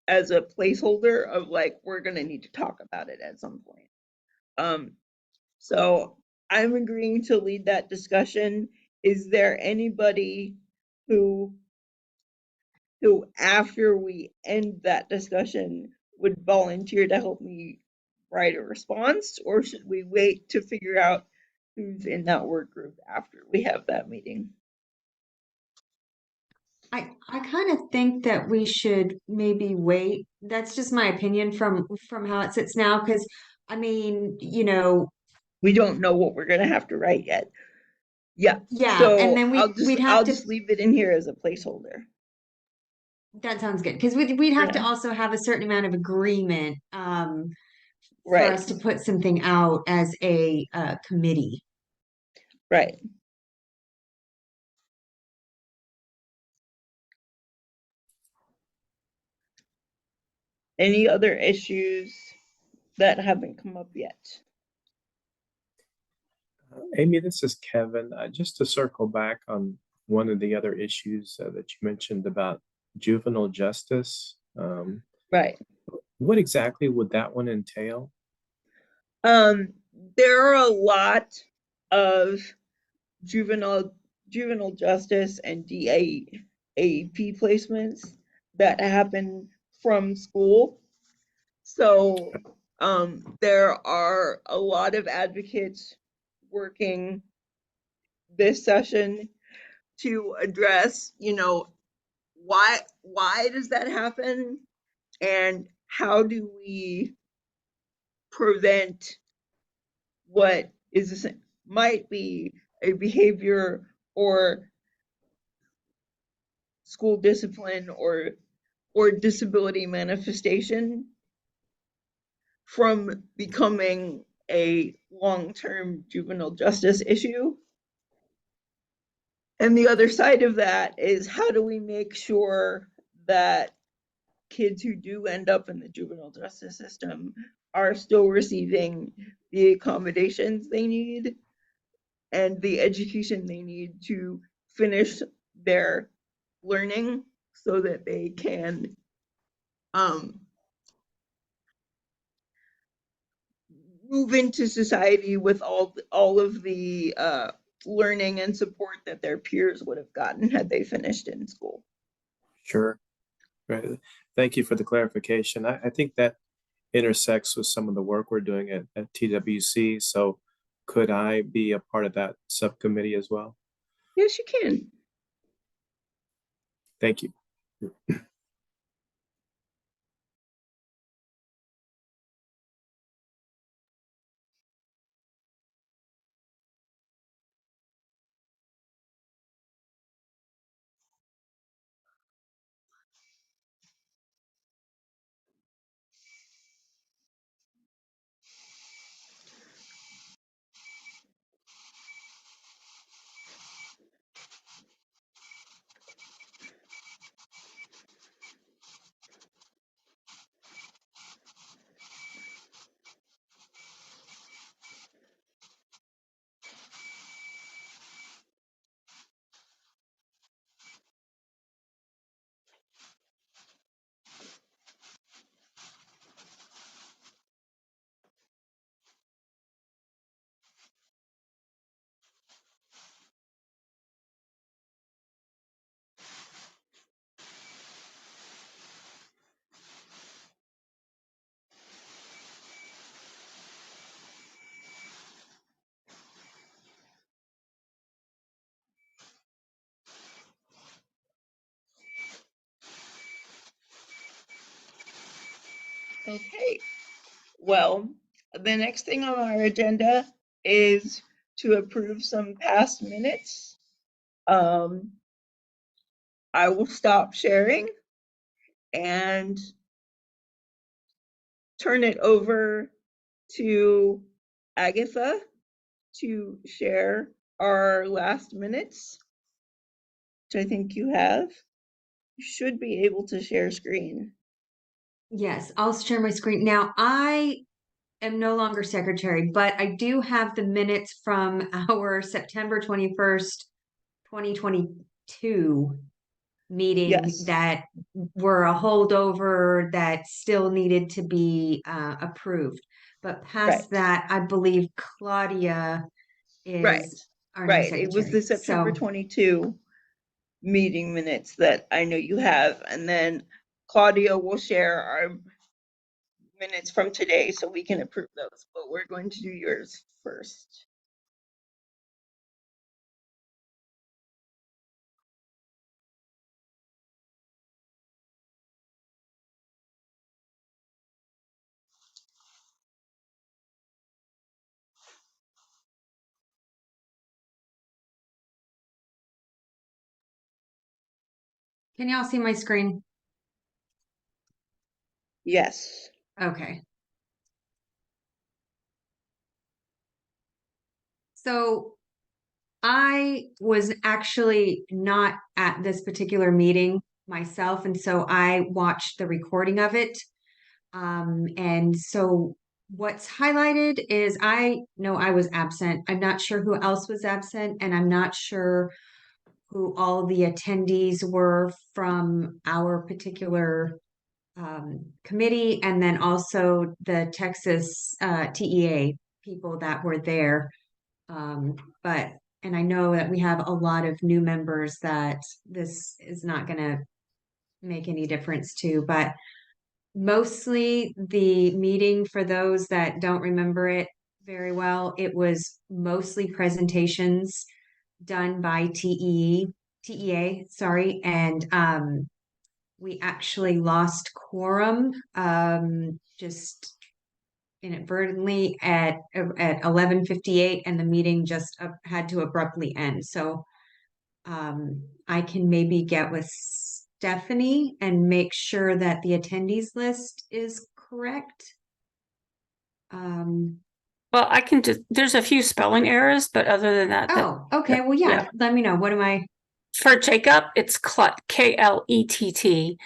as a placeholder of like we're gonna need to talk about it at some point. Um, so I'm agreeing to lead that discussion. Is there anybody who after we end that discussion would volunteer to help me write a response, or should we wait to figure out who's in that work group after we have that meeting? I kind of think that we should maybe wait. That's just my opinion from how it sits now, because I mean, you know, We don't know what we're gonna have to write yet. Yeah, yeah, and so then we'd have I'll to. just leave it in here as a placeholder That sounds good, because we'd for have to now. also have a certain amount of agreement for Right, us to put something out as a committee. right. Any other issues that haven't come up yet? Amy, this is Kevin. Just to circle back on one of the other issues that you mentioned about juvenile justice. Right. What exactly would that one entail? Um, there are a lot of juvenile juvenile justice and DAAP placements that happen from school. So there are a lot of advocates working this session to address, why does that happen and how do we prevent what might be a behavior or school discipline or disability manifestation from becoming a long-term juvenile justice issue. And the other side of that is how do we make sure that kids who do end up in the juvenile justice system are still receiving the accommodations they need and the education they need to finish their learning so that they can um, move into society with all of the learning and support that their peers would have gotten had they finished in school. Sure. Right. Thank you for the clarification. I think that intersects with some of the work we're doing at TWC. So could I be a part of that subcommittee as well? Yes, you can. Thank you. Okay. Well, the next thing on our agenda is to approve some past minutes. I will stop sharing and turn it over to Agatha to share our last minutes, which I think you have. You should be able to share screen. Yes, I'll share my screen. Now, I am no longer secretary, but I do have the minutes from our September 21st, 2022 meeting Yes. that were a holdover that still needed to be approved. But past Right. that, I believe Claudia Right. is our new Right. It was the secretary. September So 22 meeting minutes that I know you have. And then Claudia will share our minutes from today so we can approve those. But we're going to do yours first. can y'all see my screen? Yes. Okay. So I was actually not at this particular meeting myself, and so I watched the recording of it. And so what's highlighted is I know I was absent. I'm not sure who else was absent, and I'm not sure who all the attendees were from our particular committee, and then also the Texas TEA people that were there. But and I know that we have a lot of new members that this is not going to make any difference to, but mostly the meeting, for those that don't remember it very well, it was mostly presentations done by TEA, sorry, and we actually lost quorum just inadvertently at 11:58, and the meeting just had to abruptly end. So I can maybe get with Stephanie and make sure that the attendees list is correct. Well, I can just, there's a few spelling errors, but other than that. Oh, okay. Well, yeah, let me know. What am I? For Jacob, it's Clett, K-L-E-T-T.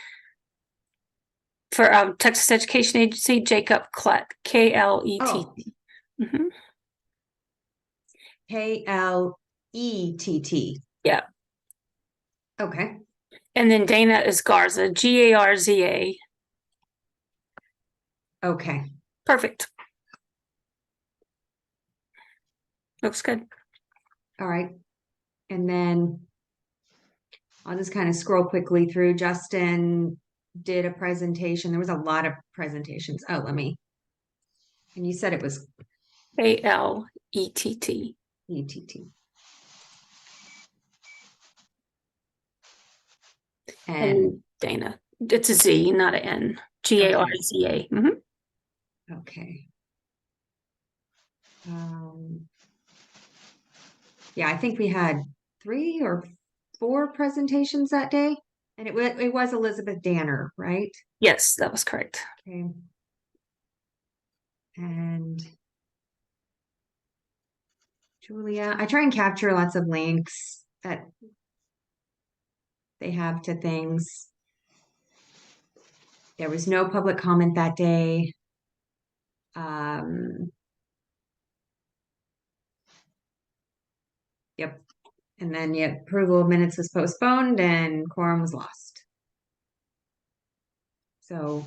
For Texas Education Agency, Jacob Klett, K-L-E-T-T. Oh. Mm-hmm. K-L-E-T-T. Yeah. Okay. And then Dana is Garza, G-A-R-Z-A. Okay. Perfect. Looks good. All right. And then I'll just kind of scroll quickly through. Justin did a presentation. There was a lot of presentations. Oh, and you said it was A-L-E-T-T. E-T-T. And Dana. It's a Z, not an N. G-A-R-Z-A. Mm-hmm. Okay. Yeah, I think we had 3 or 4 presentations that day. And it was Elizabeth Danner, right? Yes, that was correct. Okay. And Julia, I try and capture lots of links that they have to things. There was no public comment that day. Yep. And then approval of minutes was postponed and quorum was lost. So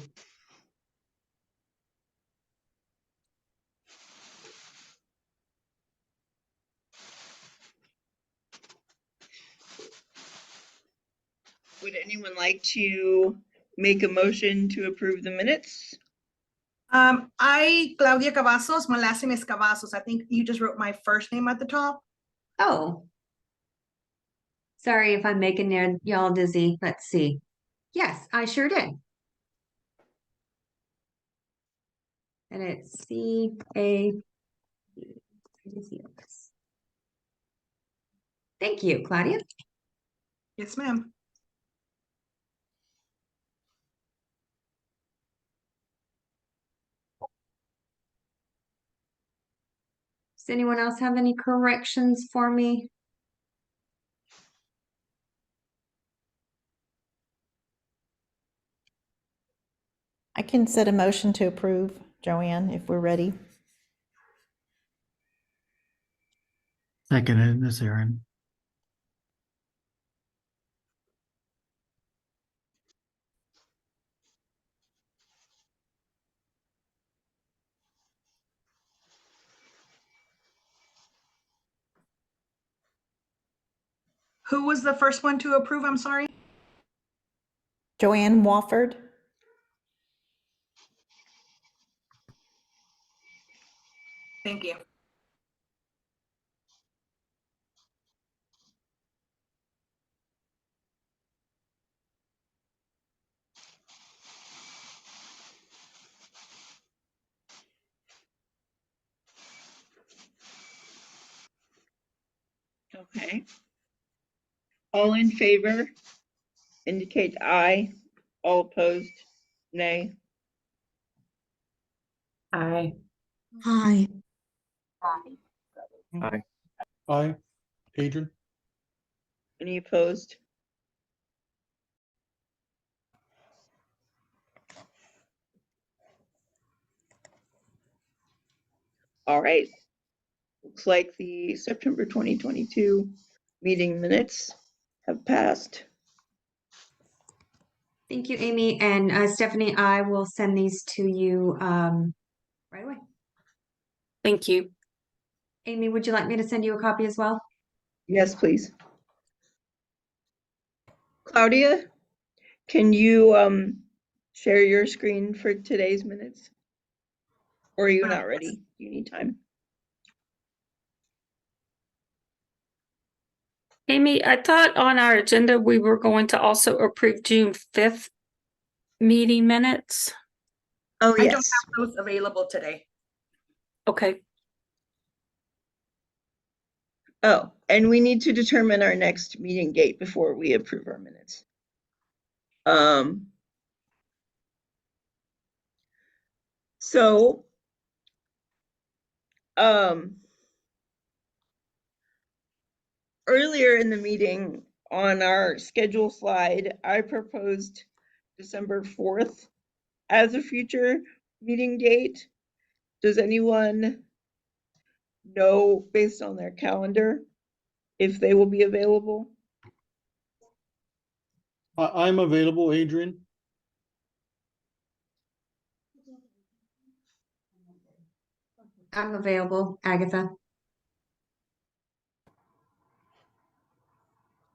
Would anyone like to make a motion to approve the minutes? Claudia Cavazos. My last name is Cavazos. I think you just wrote my first name at the top. Oh. Sorry if I'm making y'all dizzy. Let's see. Yes, I sure did. And it's C-A. Thank you, Claudia. Yes, ma'am. Does anyone else have any corrections for me? I can set a motion to approve, Joanne, if we're ready. Second, Miss Aaron. Who was the first one to approve? I'm sorry. Joanne Wofford? Thank you. Okay. All in favor indicate aye. All opposed, nay. Aye. Hi. Aye. Aye. Adrian? Any opposed? All right. Looks like the September 2022 meeting minutes have passed. Thank you, Amy. And Stephanie, I will send these to you right away. Thank you. Amy, would you like me to send you a copy as well? Yes, please. Claudia, can you share your screen for today's minutes? Or are you not ready? Do you need time? Amy, I thought on our agenda we were going to also approve June 5th meeting minutes. Oh, I don't yes. have those available today. Okay. Oh, and we need to determine our next meeting date before we approve our minutes. So, earlier in the meeting on our schedule slide, I proposed December 4th as a future meeting date. Does anyone know, based on their calendar, if they will be available? I'm available, Adrian. I'm available, Agatha.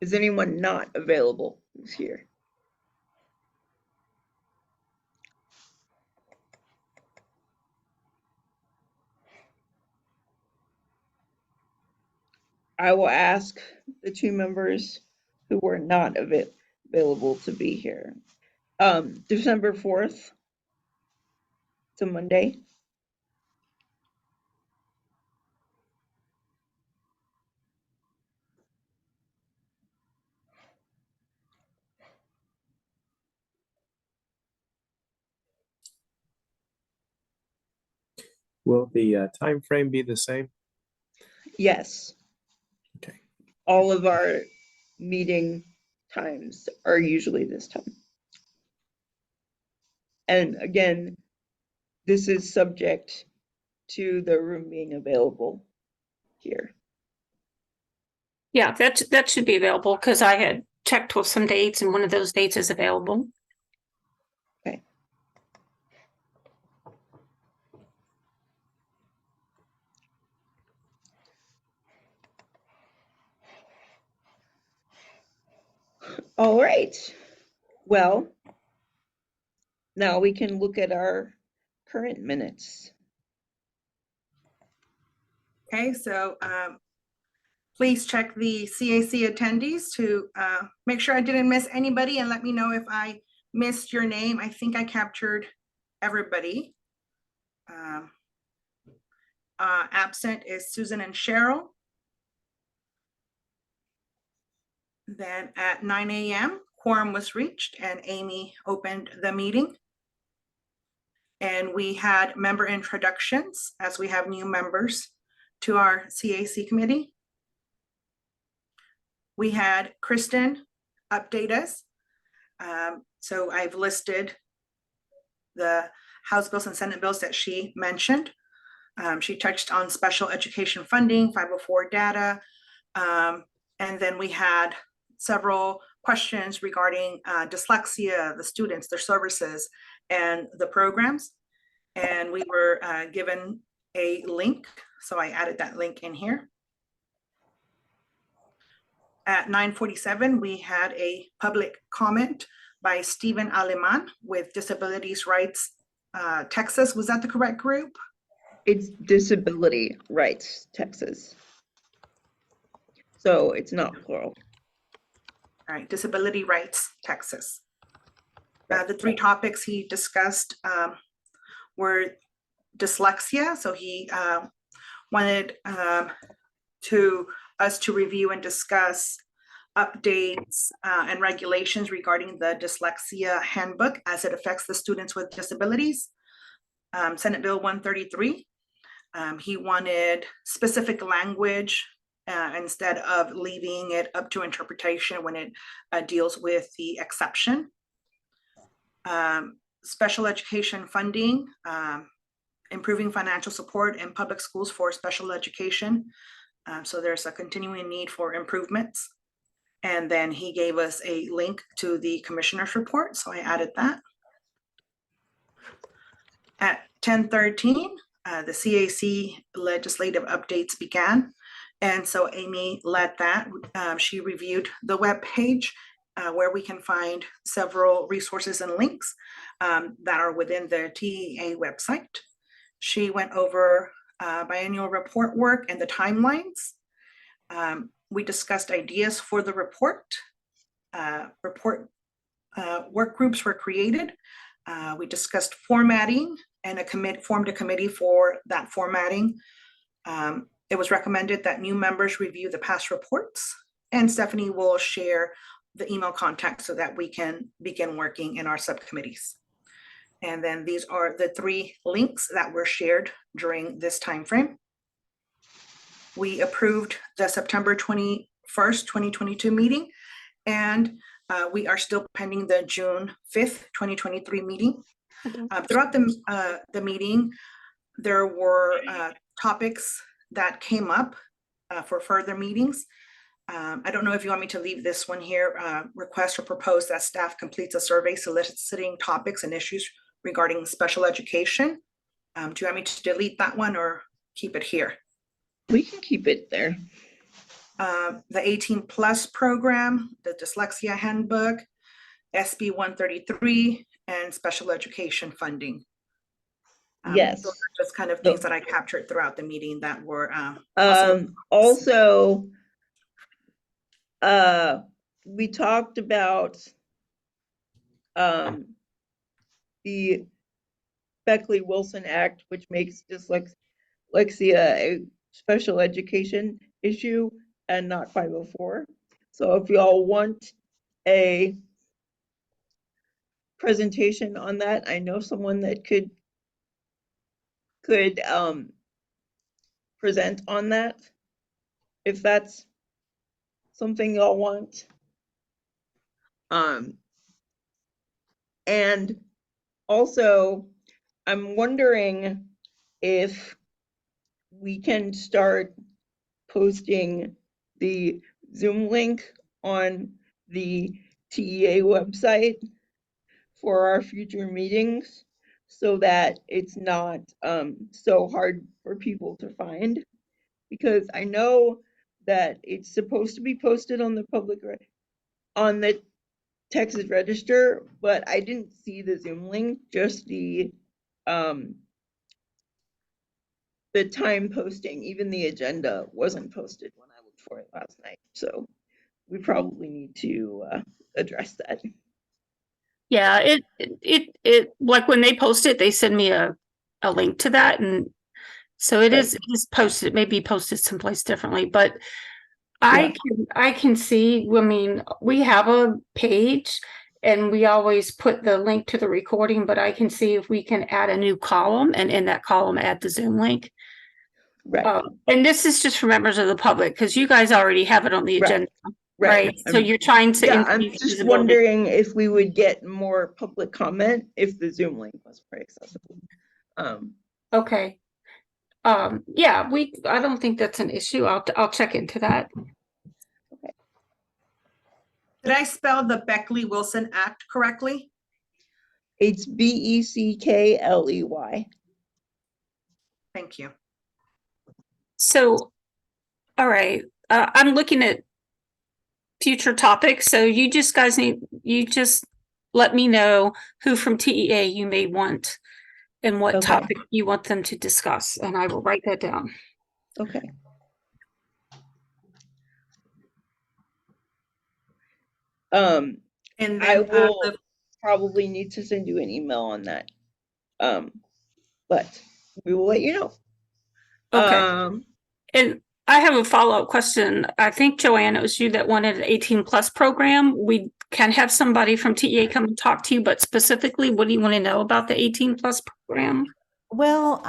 Is anyone not available who's here? I will ask the two members who were not available to be here. December 4th, it's a Monday. Will the time frame be the same? Yes. Okay. All of our meeting times are usually this time. And again, this is subject to the room being available here. Yeah, that should be available because I had checked with some dates and one of those dates is available. Okay. All right. Well, now we can look at our current minutes. Okay, so please check the CAC attendees to make sure I didn't miss anybody and let me know if I missed your name. I think I captured everybody. Absent is Susan and Cheryl. Then at 9 a.m., quorum was reached and Amy opened the meeting. And we had member introductions as we have new members to our CAC committee. We had Kristen update us. So I've listed the House bills and Senate bills that she mentioned. She touched on special education funding, 504 data. And then we had several questions regarding dyslexia, the students, their services, and the programs. And we were given a link. So I added that link in here. At 9:47, we had a public comment by Stephen Aleman with Disabilities Rights Texas. Was that the correct group? It's Disability Rights Texas. So it's not plural. All right, Disability Rights Texas. The three topics he discussed were dyslexia. So he wanted us to review and discuss updates and regulations regarding the dyslexia handbook as it affects the students with disabilities. Senate Bill 133. He wanted specific language instead of leaving it up to interpretation when it deals with the exception. Special education funding, improving financial support in public schools for special education. So there's a continuing need for improvements. And then he gave us a link to the commissioner's report, so I added that. At 10:13, the CAC legislative updates began. And so Amy led that. She reviewed the webpage where we can find several resources and links that are within the TEA website. She went over biannual report work and the timelines. We discussed ideas for the report. Work groups were created. We discussed formatting and formed a committee for that formatting. It was recommended that new members review the past reports, and Stephanie will share the email contact so that we can begin working in our subcommittees. And then these are the three links that were shared during this time frame. We approved the September 21st, 2022 meeting, and we are still pending the June 5th, 2023 meeting. Throughout the meeting, there were topics that came up for further meetings. I don't know if you want me to leave this one here. Request or propose that staff completes a survey soliciting topics and issues regarding special education. Do you want me to delete that one or keep it here? We can keep it there. The 18+ program, the dyslexia handbook, SB 133, and special education funding. Yes. Those are just kind of things that I captured throughout the meeting that were also we talked about the Beckley-Wilson Act, which makes dyslexia a special education issue and not 504. So if y'all want a presentation on that, I know someone that could present on that, if that's something y'all want. And also, I'm wondering if we can start posting the Zoom link on the TEA website for our future meetings so that it's not so hard for people to find, because I know that it's supposed to be posted on the Texas Register, but I didn't see the Zoom link, just the time posting. Even the agenda wasn't posted when I looked for it last night. So we probably need to address that. Yeah, it like when they post it, they send me a link to that, and so it is posted. It may be posted someplace differently, but I can see. I mean, we have a page, and we always put the link to the recording. But I can see if we can add a new column, and in that column, add the Zoom link. Right, And this is just for members of the public, because you guys already have it on the Right. agenda, right? So I'm- you're trying to Yeah, I'm increase just visibility. wondering if we would get more public comment if the Zoom link was more accessible. Okay. Yeah, I don't think that's an issue. I'll check into that. Did I spell the Beckley Wilson Act correctly? It's BECKLEY. Thank you. So, all right, I'm looking at future topics. So you just let me know who from TEA you may want and what Okay. topic you want them to discuss, and I will write that down. Okay. And then I will probably need to send you an email on that. But we will let you know. Okay. And I have a follow-up question. I think, Joanne, it was you that wanted an 18+ program. We can have somebody from TEA come and talk to you, but specifically, what do you want to know about the 18+ program? Well,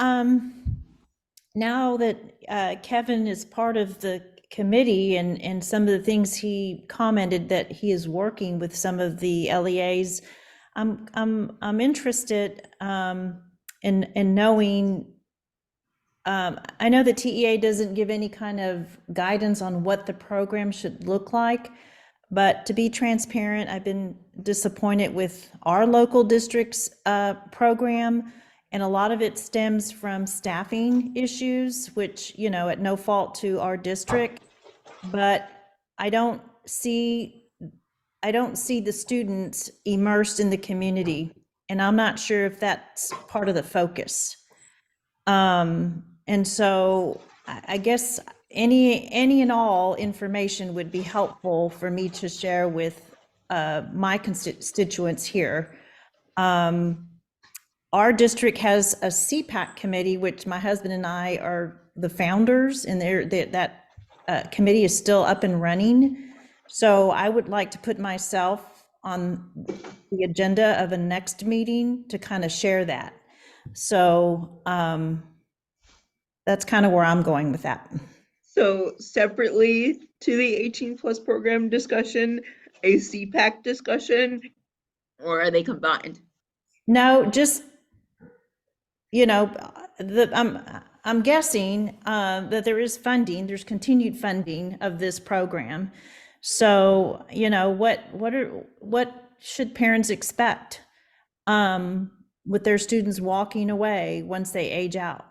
now that Kevin is part of the committee and some of the things he commented that he is working with some of the LEAs, I'm interested in knowing. I know the TEA doesn't give any kind of guidance on what the program should look like, but to be transparent, I've been disappointed with our local district's program, and a lot of it stems from staffing issues, which, at no fault to our district, but I don't see the students immersed in the community, and I'm not sure if that's part of the focus. And so I guess any and all information would be helpful for me to share with my constituents here. Our district has a CPAC committee, which my husband and I are the founders, and that committee is still up and running. So I would like to put myself on the agenda of a next meeting to kind of share that. So that's kind of where I'm going with that. So separately to the 18+ program discussion, a CPAC discussion, or are they combined? No, just, I'm guessing that there is funding, there's continued funding of this program. So, what should parents expect with their students walking away once they age out?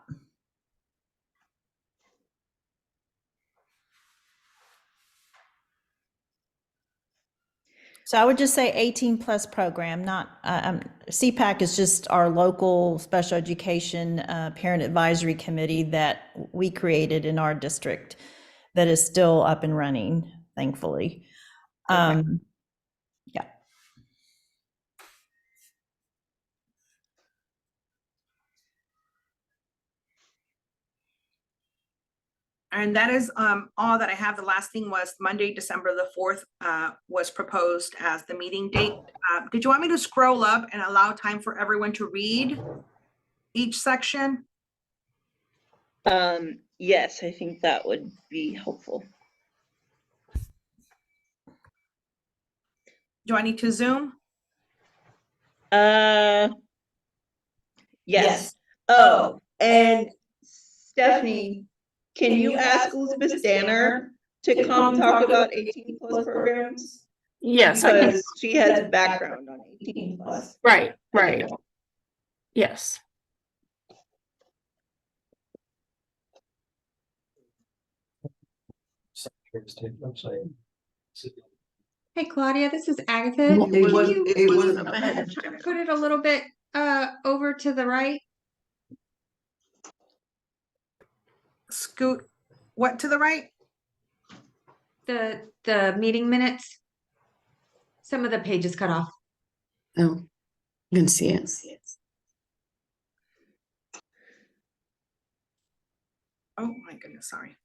So I would just say 18+ program, not, CPAC is just our local special education parent advisory committee that we created in our district that is still up and running, thankfully. Yeah. And that is all that I have. The last thing was Monday, December the 4th was proposed as the meeting date. Did you want me to scroll up and allow time for everyone to read each section? Yes, I think that would be helpful. Do I need to Zoom? Yes. Oh, and Stephanie, can you ask Elizabeth Danner to come talk about 18+ programs? Yes, Because she has background on 18+. Right. Yes. Hey, Claudia, this is Agatha. Can you put it a little bit over to the right? Scoot what to the right? The meeting minutes. Some of the pages cut off. Oh, you can see it. Oh my goodness, sorry.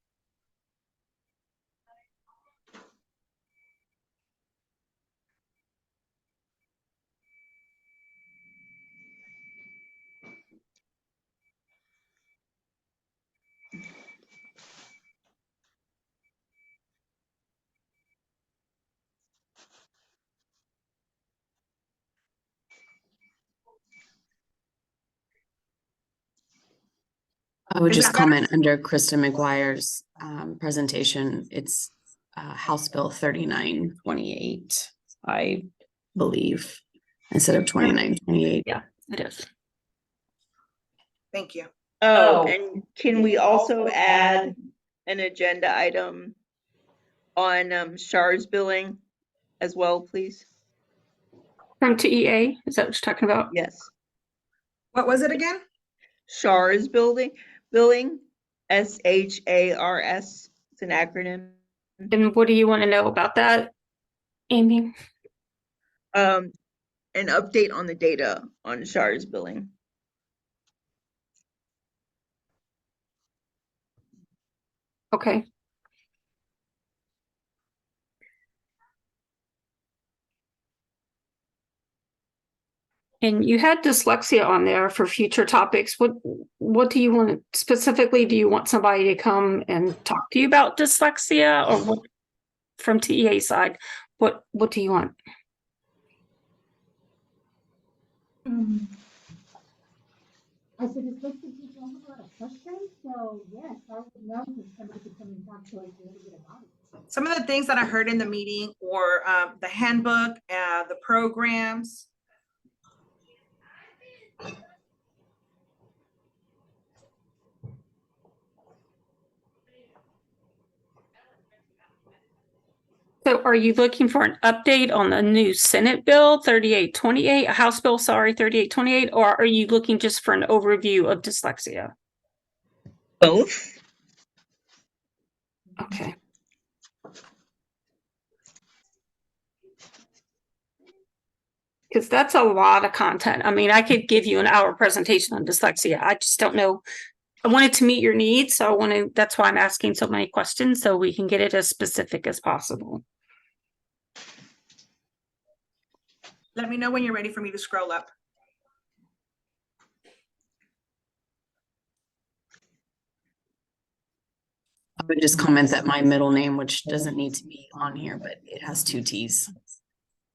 I would Is just that better? comment under Krista McGuire's presentation. It's House Bill 3928, I believe, instead of 2928. Yeah, it is. Thank you. Oh, and can we also add an agenda item on SHAR's billing as well, please? From TEA, is that what you're talking about? Yes. What was it again? SHAR's billing, SHARS. It's an acronym. And what do you want to know about that, Amy? An update on the data on SHAR's billing. Okay. And you had dyslexia on there for future topics. What do you want specifically? Do you want somebody to come and talk to you about dyslexia, or what from TEA side? What do you want? I said it's like you don't have a lot of questions, so yes, I would love if somebody could come and talk to us a little bit about it. Some of the things that I heard in the meeting or the handbook, the programs. So are you looking for an update on the new Senate bill 3828, House bill, sorry, 3828, or are you looking just for an overview of dyslexia? Both. Okay. Because that's a lot of content. I mean, I could give you an hour presentation on dyslexia. I just don't know. I wanted to meet your needs. So that's why I'm asking so many questions so we can get it as specific as possible. Let me know when you're ready for me to scroll up. I would just comment that my middle name, which doesn't need to be on here, but it has 2 T's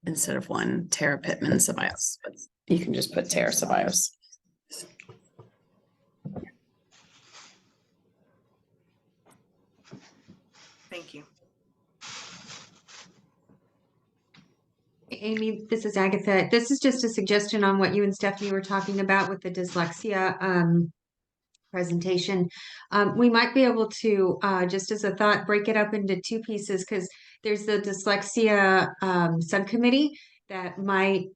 instead of one, Tara Pittman Ceballos, but you can just put Tara Ceballos. Thank you. Amy, this is Agatha. This is just a suggestion on what you and Stephanie were talking about with the dyslexia presentation. We might be able to, just as a thought, break it up into 2 pieces because there's the dyslexia subcommittee that might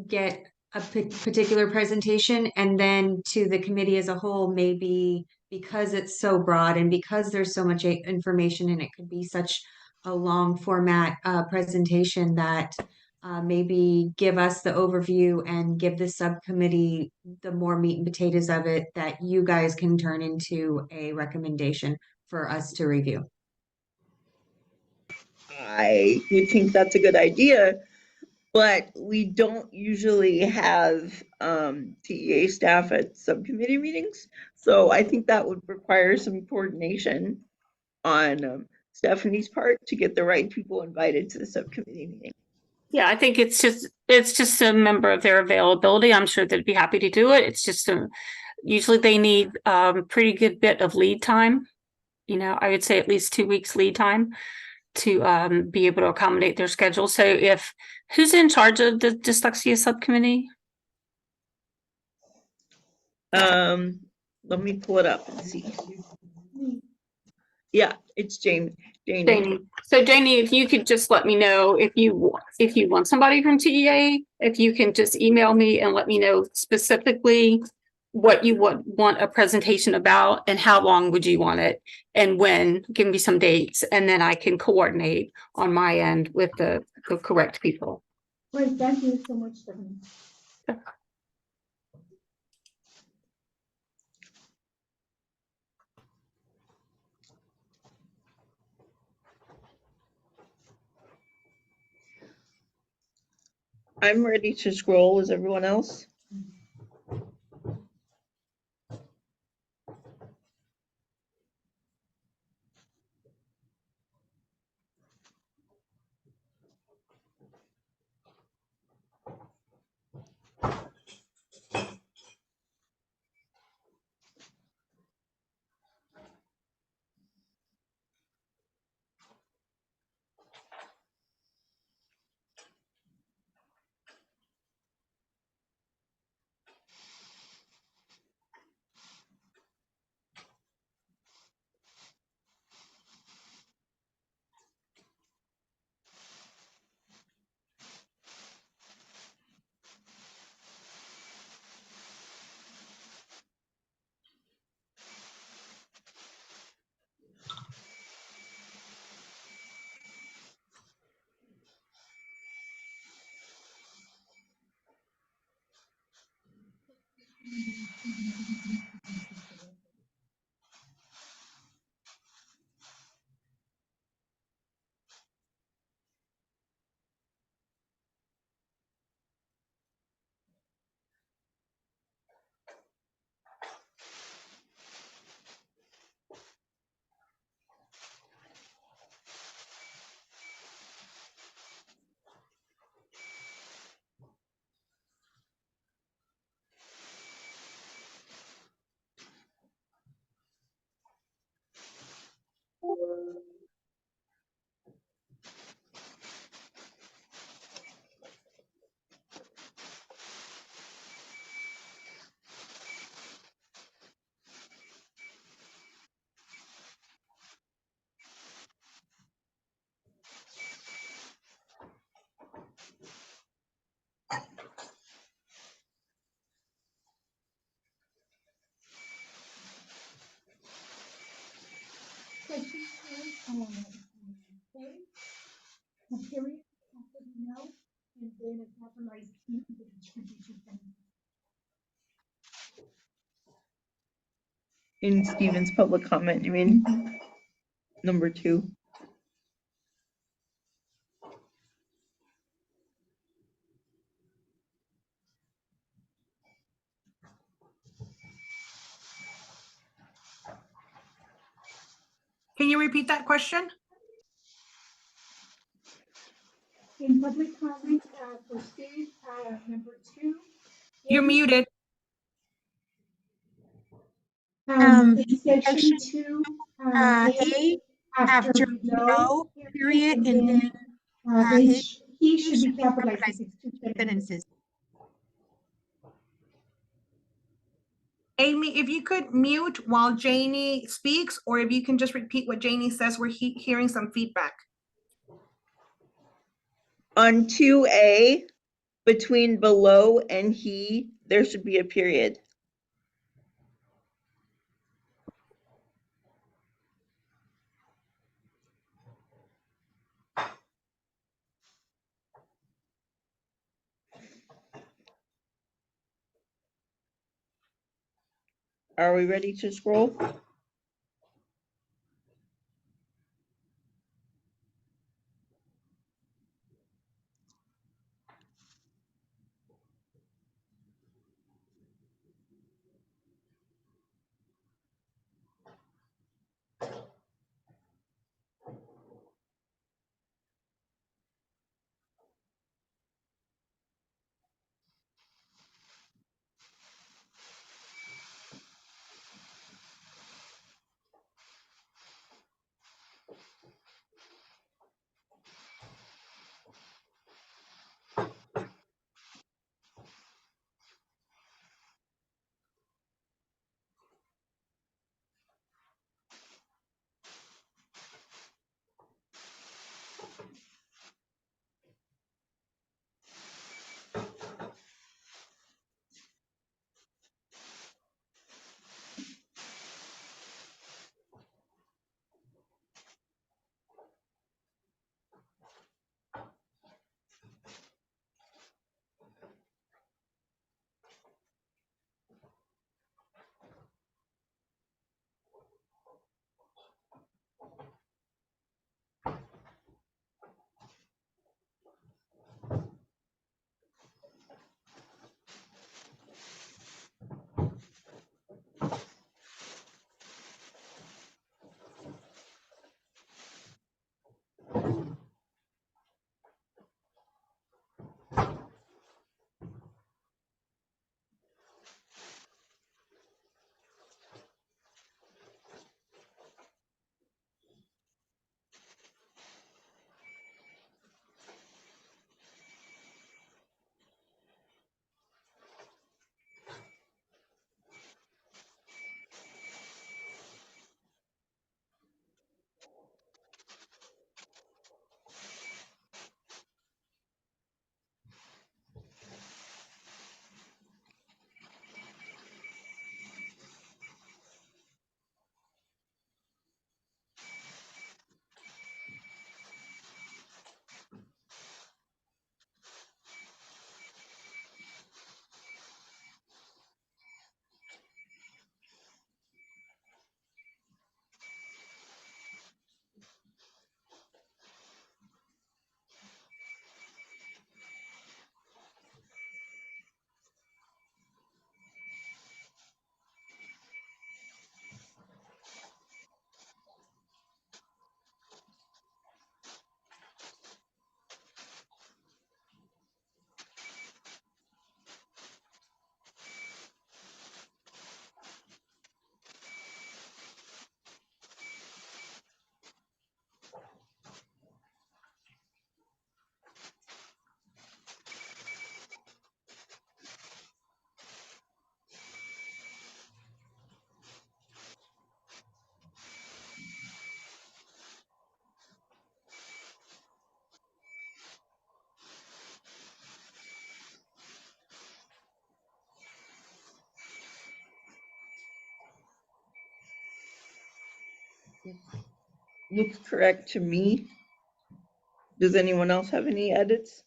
get a particular presentation, and then to the committee as a whole, maybe because it's so broad and because there's so much information and it could be such a long format presentation that maybe give us the overview and give the subcommittee the more meat and potatoes of it that you guys can turn into a recommendation for us to review. I would think that's a good idea, but we don't usually have TEA staff at subcommittee meetings. So I think that would require some coordination on Stephanie's part to get the right people invited to the subcommittee meeting. Yeah, I think it's just a member of their availability. I'm sure they'd be happy to do it. It's just usually they need pretty good bit of lead time. You know, I would say at least 2 weeks lead time to be able to accommodate their schedule. So who's in charge of the dyslexia subcommittee? Let me pull it up and see. Yeah, it's Janie. So Janie, if you could just let me know if you want somebody from TEA, if you can just email me and let me know specifically what you want a presentation about and how long would you want it and when. Give me some dates and then I can coordinate on my end with the correct people. Great, thank you so much, Stephanie. I'm ready to scroll. Is everyone else? In Stephen's public comment, you mean? Number 2. Can you repeat that question? In public comment, for Steve, number 2. You're muted. In section 2, A, after no period, and then he should be capitalized as it's 2 sentences. Amy, if you could mute while Janie speaks, or if you can just repeat what Janie says, we're hearing some feedback. On 2A, between below and he, there should be a period. Are we ready to scroll? Looks correct to me. Does anyone else have any edits?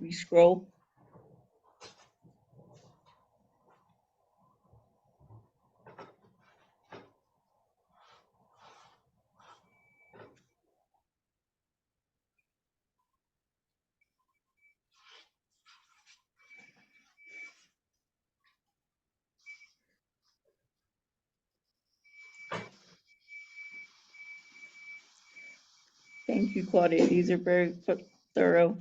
We scroll. Thank you, Claudia. These are very thorough.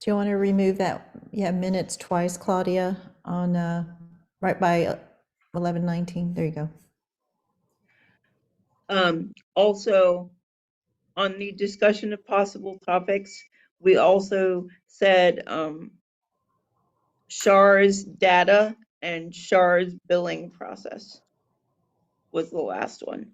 Do you want to remove that, minutes twice, Claudia, on, right by 11:19? There you go. Also, on the discussion of possible topics, we also said SHAR's data and SHAR's billing process was the last one.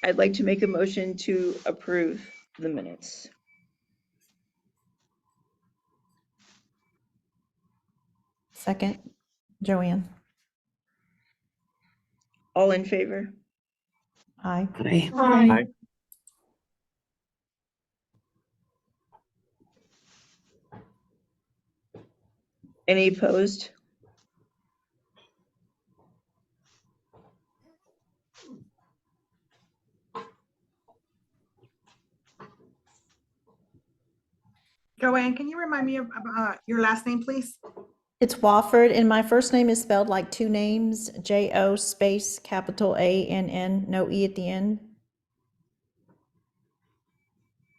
I'd like to make a motion to approve the minutes. Second, Joanne. All in favor? Aye. Aye. Any opposed? Joanne, can you remind me of your last name, please? It's Wofford, and my first name is spelled like two names, J-O space capital A-N-N, no E at the end.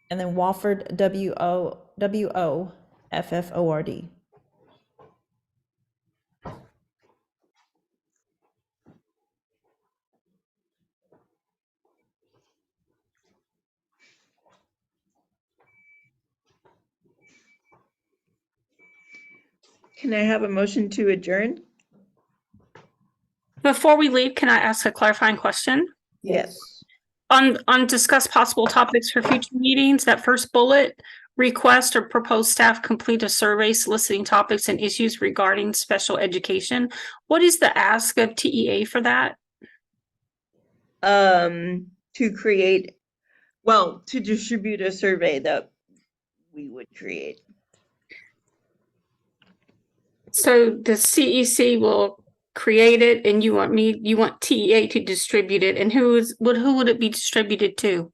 And then Wofford, W-O-F-F-O-R-D. Can I have a motion to adjourn? Before we leave, can I ask a clarifying question? Yes. On discuss possible topics for future meetings, that first bullet, request or propose staff complete a survey soliciting topics and issues regarding special education. What is the ask of TEA for that? To create, well, to distribute a survey that we would create. So the CEC will create it and you want TEA to distribute it, and who would it be distributed to?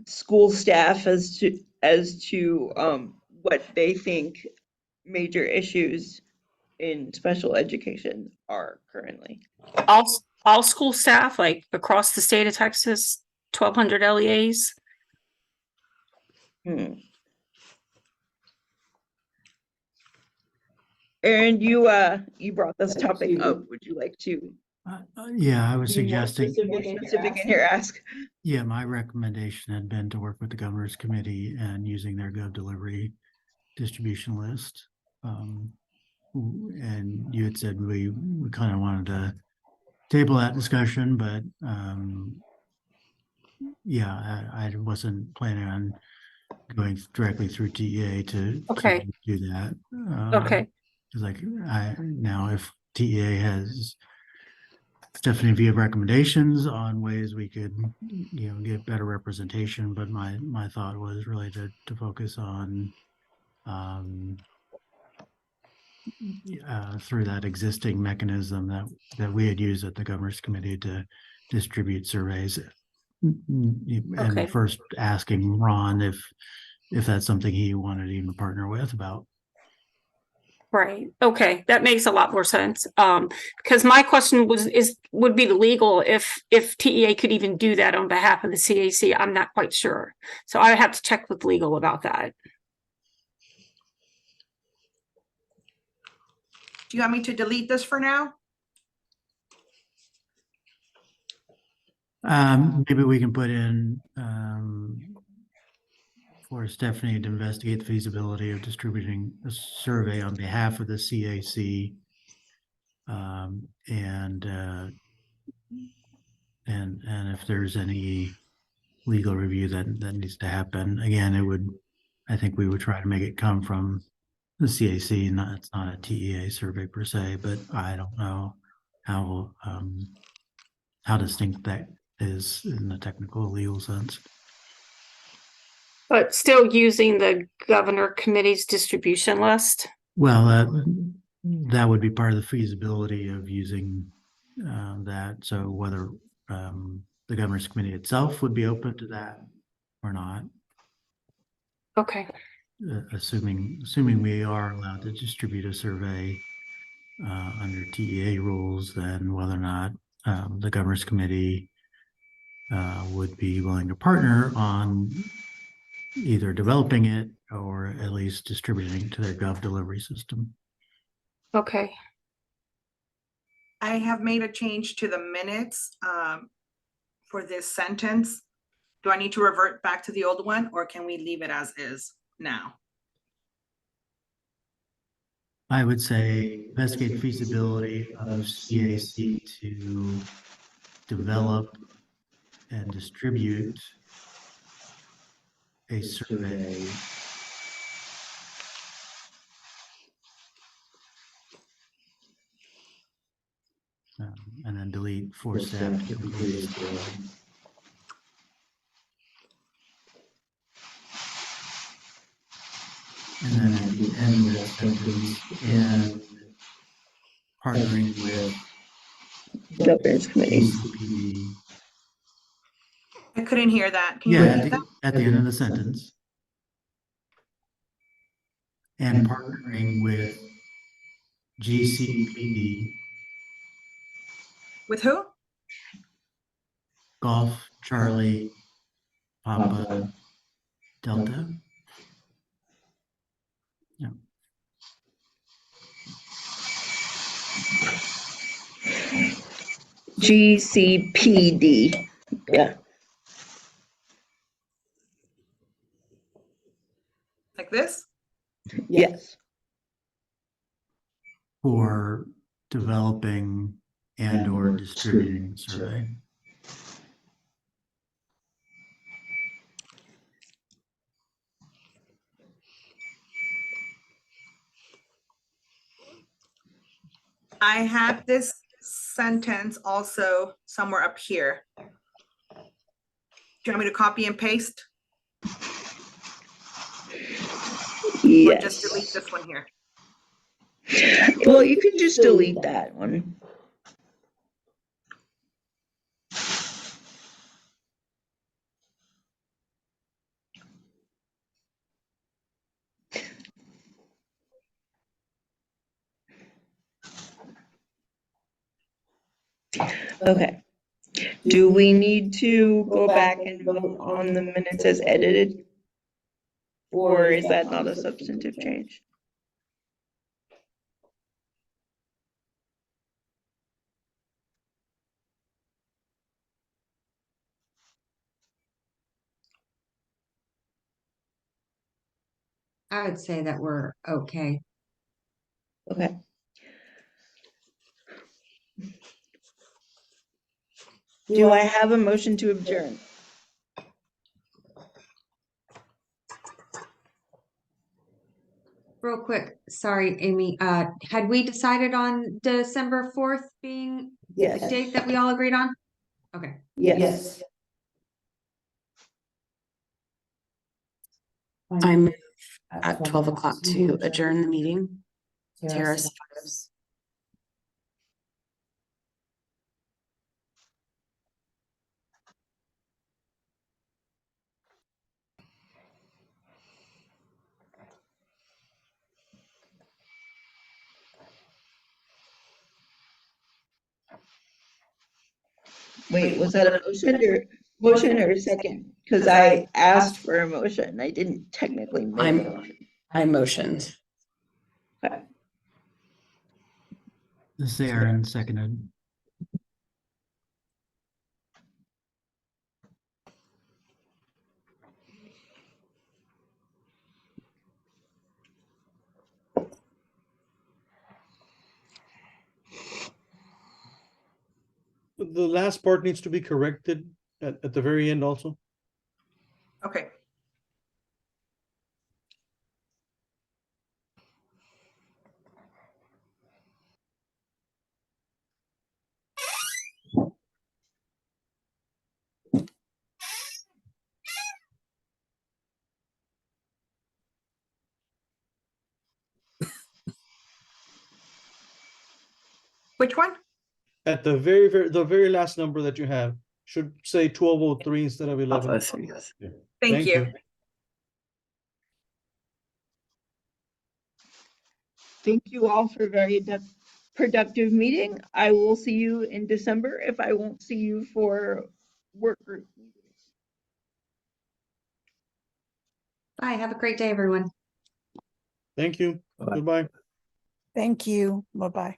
School staff as to what they think major issues in special education are currently. All school staff, like across the state of Texas, 1,200 LEAs. Aaron, you brought this topic up. Would you like to? Yeah, I was be more suggesting. specific in your ask. Yeah, my recommendation had been to work with the governor's committee and using their Gov Delivery distribution list. And you had said we kind of wanted to table that discussion, but yeah, I wasn't planning on going directly through TEA to do that. Okay. Because now if TEA has Stephanie, if you have recommendations on ways we could, get better representation, but my thought was really to focus on through that existing mechanism that we had used at the governor's committee to distribute surveys, and first asking Ron if that's something he wanted to even partner with about. Right, okay, that makes a lot more sense. Because my question would be legal if TEA could even do that on behalf of the CAC. I'm not quite sure. So I have to check with legal about that. Do you want me to delete this for now? Maybe we can put in, for Stephanie to investigate the feasibility of distributing a survey on behalf of the CAC. And if there's any legal review that needs to happen, again, I think we would try to make it come from the CAC. It's not a TEA survey per se, but I don't know how distinct that is in the technical legal sense. But still using the governor committee's distribution list? Well, that would be part of the feasibility of using that. So whether the governor's committee itself would be open to that or not. Okay. Assuming we are allowed to distribute a survey under TEA rules, then whether or not the governor's committee would be willing to partner on either developing it or at least distributing it to their gov delivery system. Okay. I have made a change to the minutes for this sentence. Do I need to revert back to the old one, or can we leave it as is now? I would say investigate feasibility of CAC to develop and distribute a survey and then delete for staff to complete a survey. And then at the end of that sentence, and partnering with Governor's committee. GCPD. I couldn't hear that. Can you Yeah, repeat that? at the end of the sentence. And partnering with GCPD. With who? Golf, Charlie, Papa, Delta. Yeah. GCPD. Yeah. Like this? Yes. For developing and or distributing the survey. I have this sentence also somewhere up here. Do you want me to copy and paste? Or just delete Yes. this one here? Well, you can just delete that one. Okay. Do we need to go back and vote on the minutes as edited? Or is that not a substantive change? I would say that we're okay. Okay. Do I have a motion to adjourn? Real quick, sorry, Amy, had we decided on December 4th being the Yes. date that we all agreed on? Okay. Yes. I move at 12 o'clock to adjourn the meeting. Terrace. Wait, was that a motion or a second? Because I asked for a motion. I didn't technically make a I'm, motion. I motioned. Okay. This is Aaron, seconded. The last part needs to be corrected at the very end also. Okay. Which one? At the very last number that you have should say 1203 instead of 11. Yeah. Thank you. Thank you all for a very productive meeting. I will see you in December if I won't see you for work group. Bye. Have a great day, everyone. Thank you. Bye-bye. Goodbye. Thank you. Bye-bye.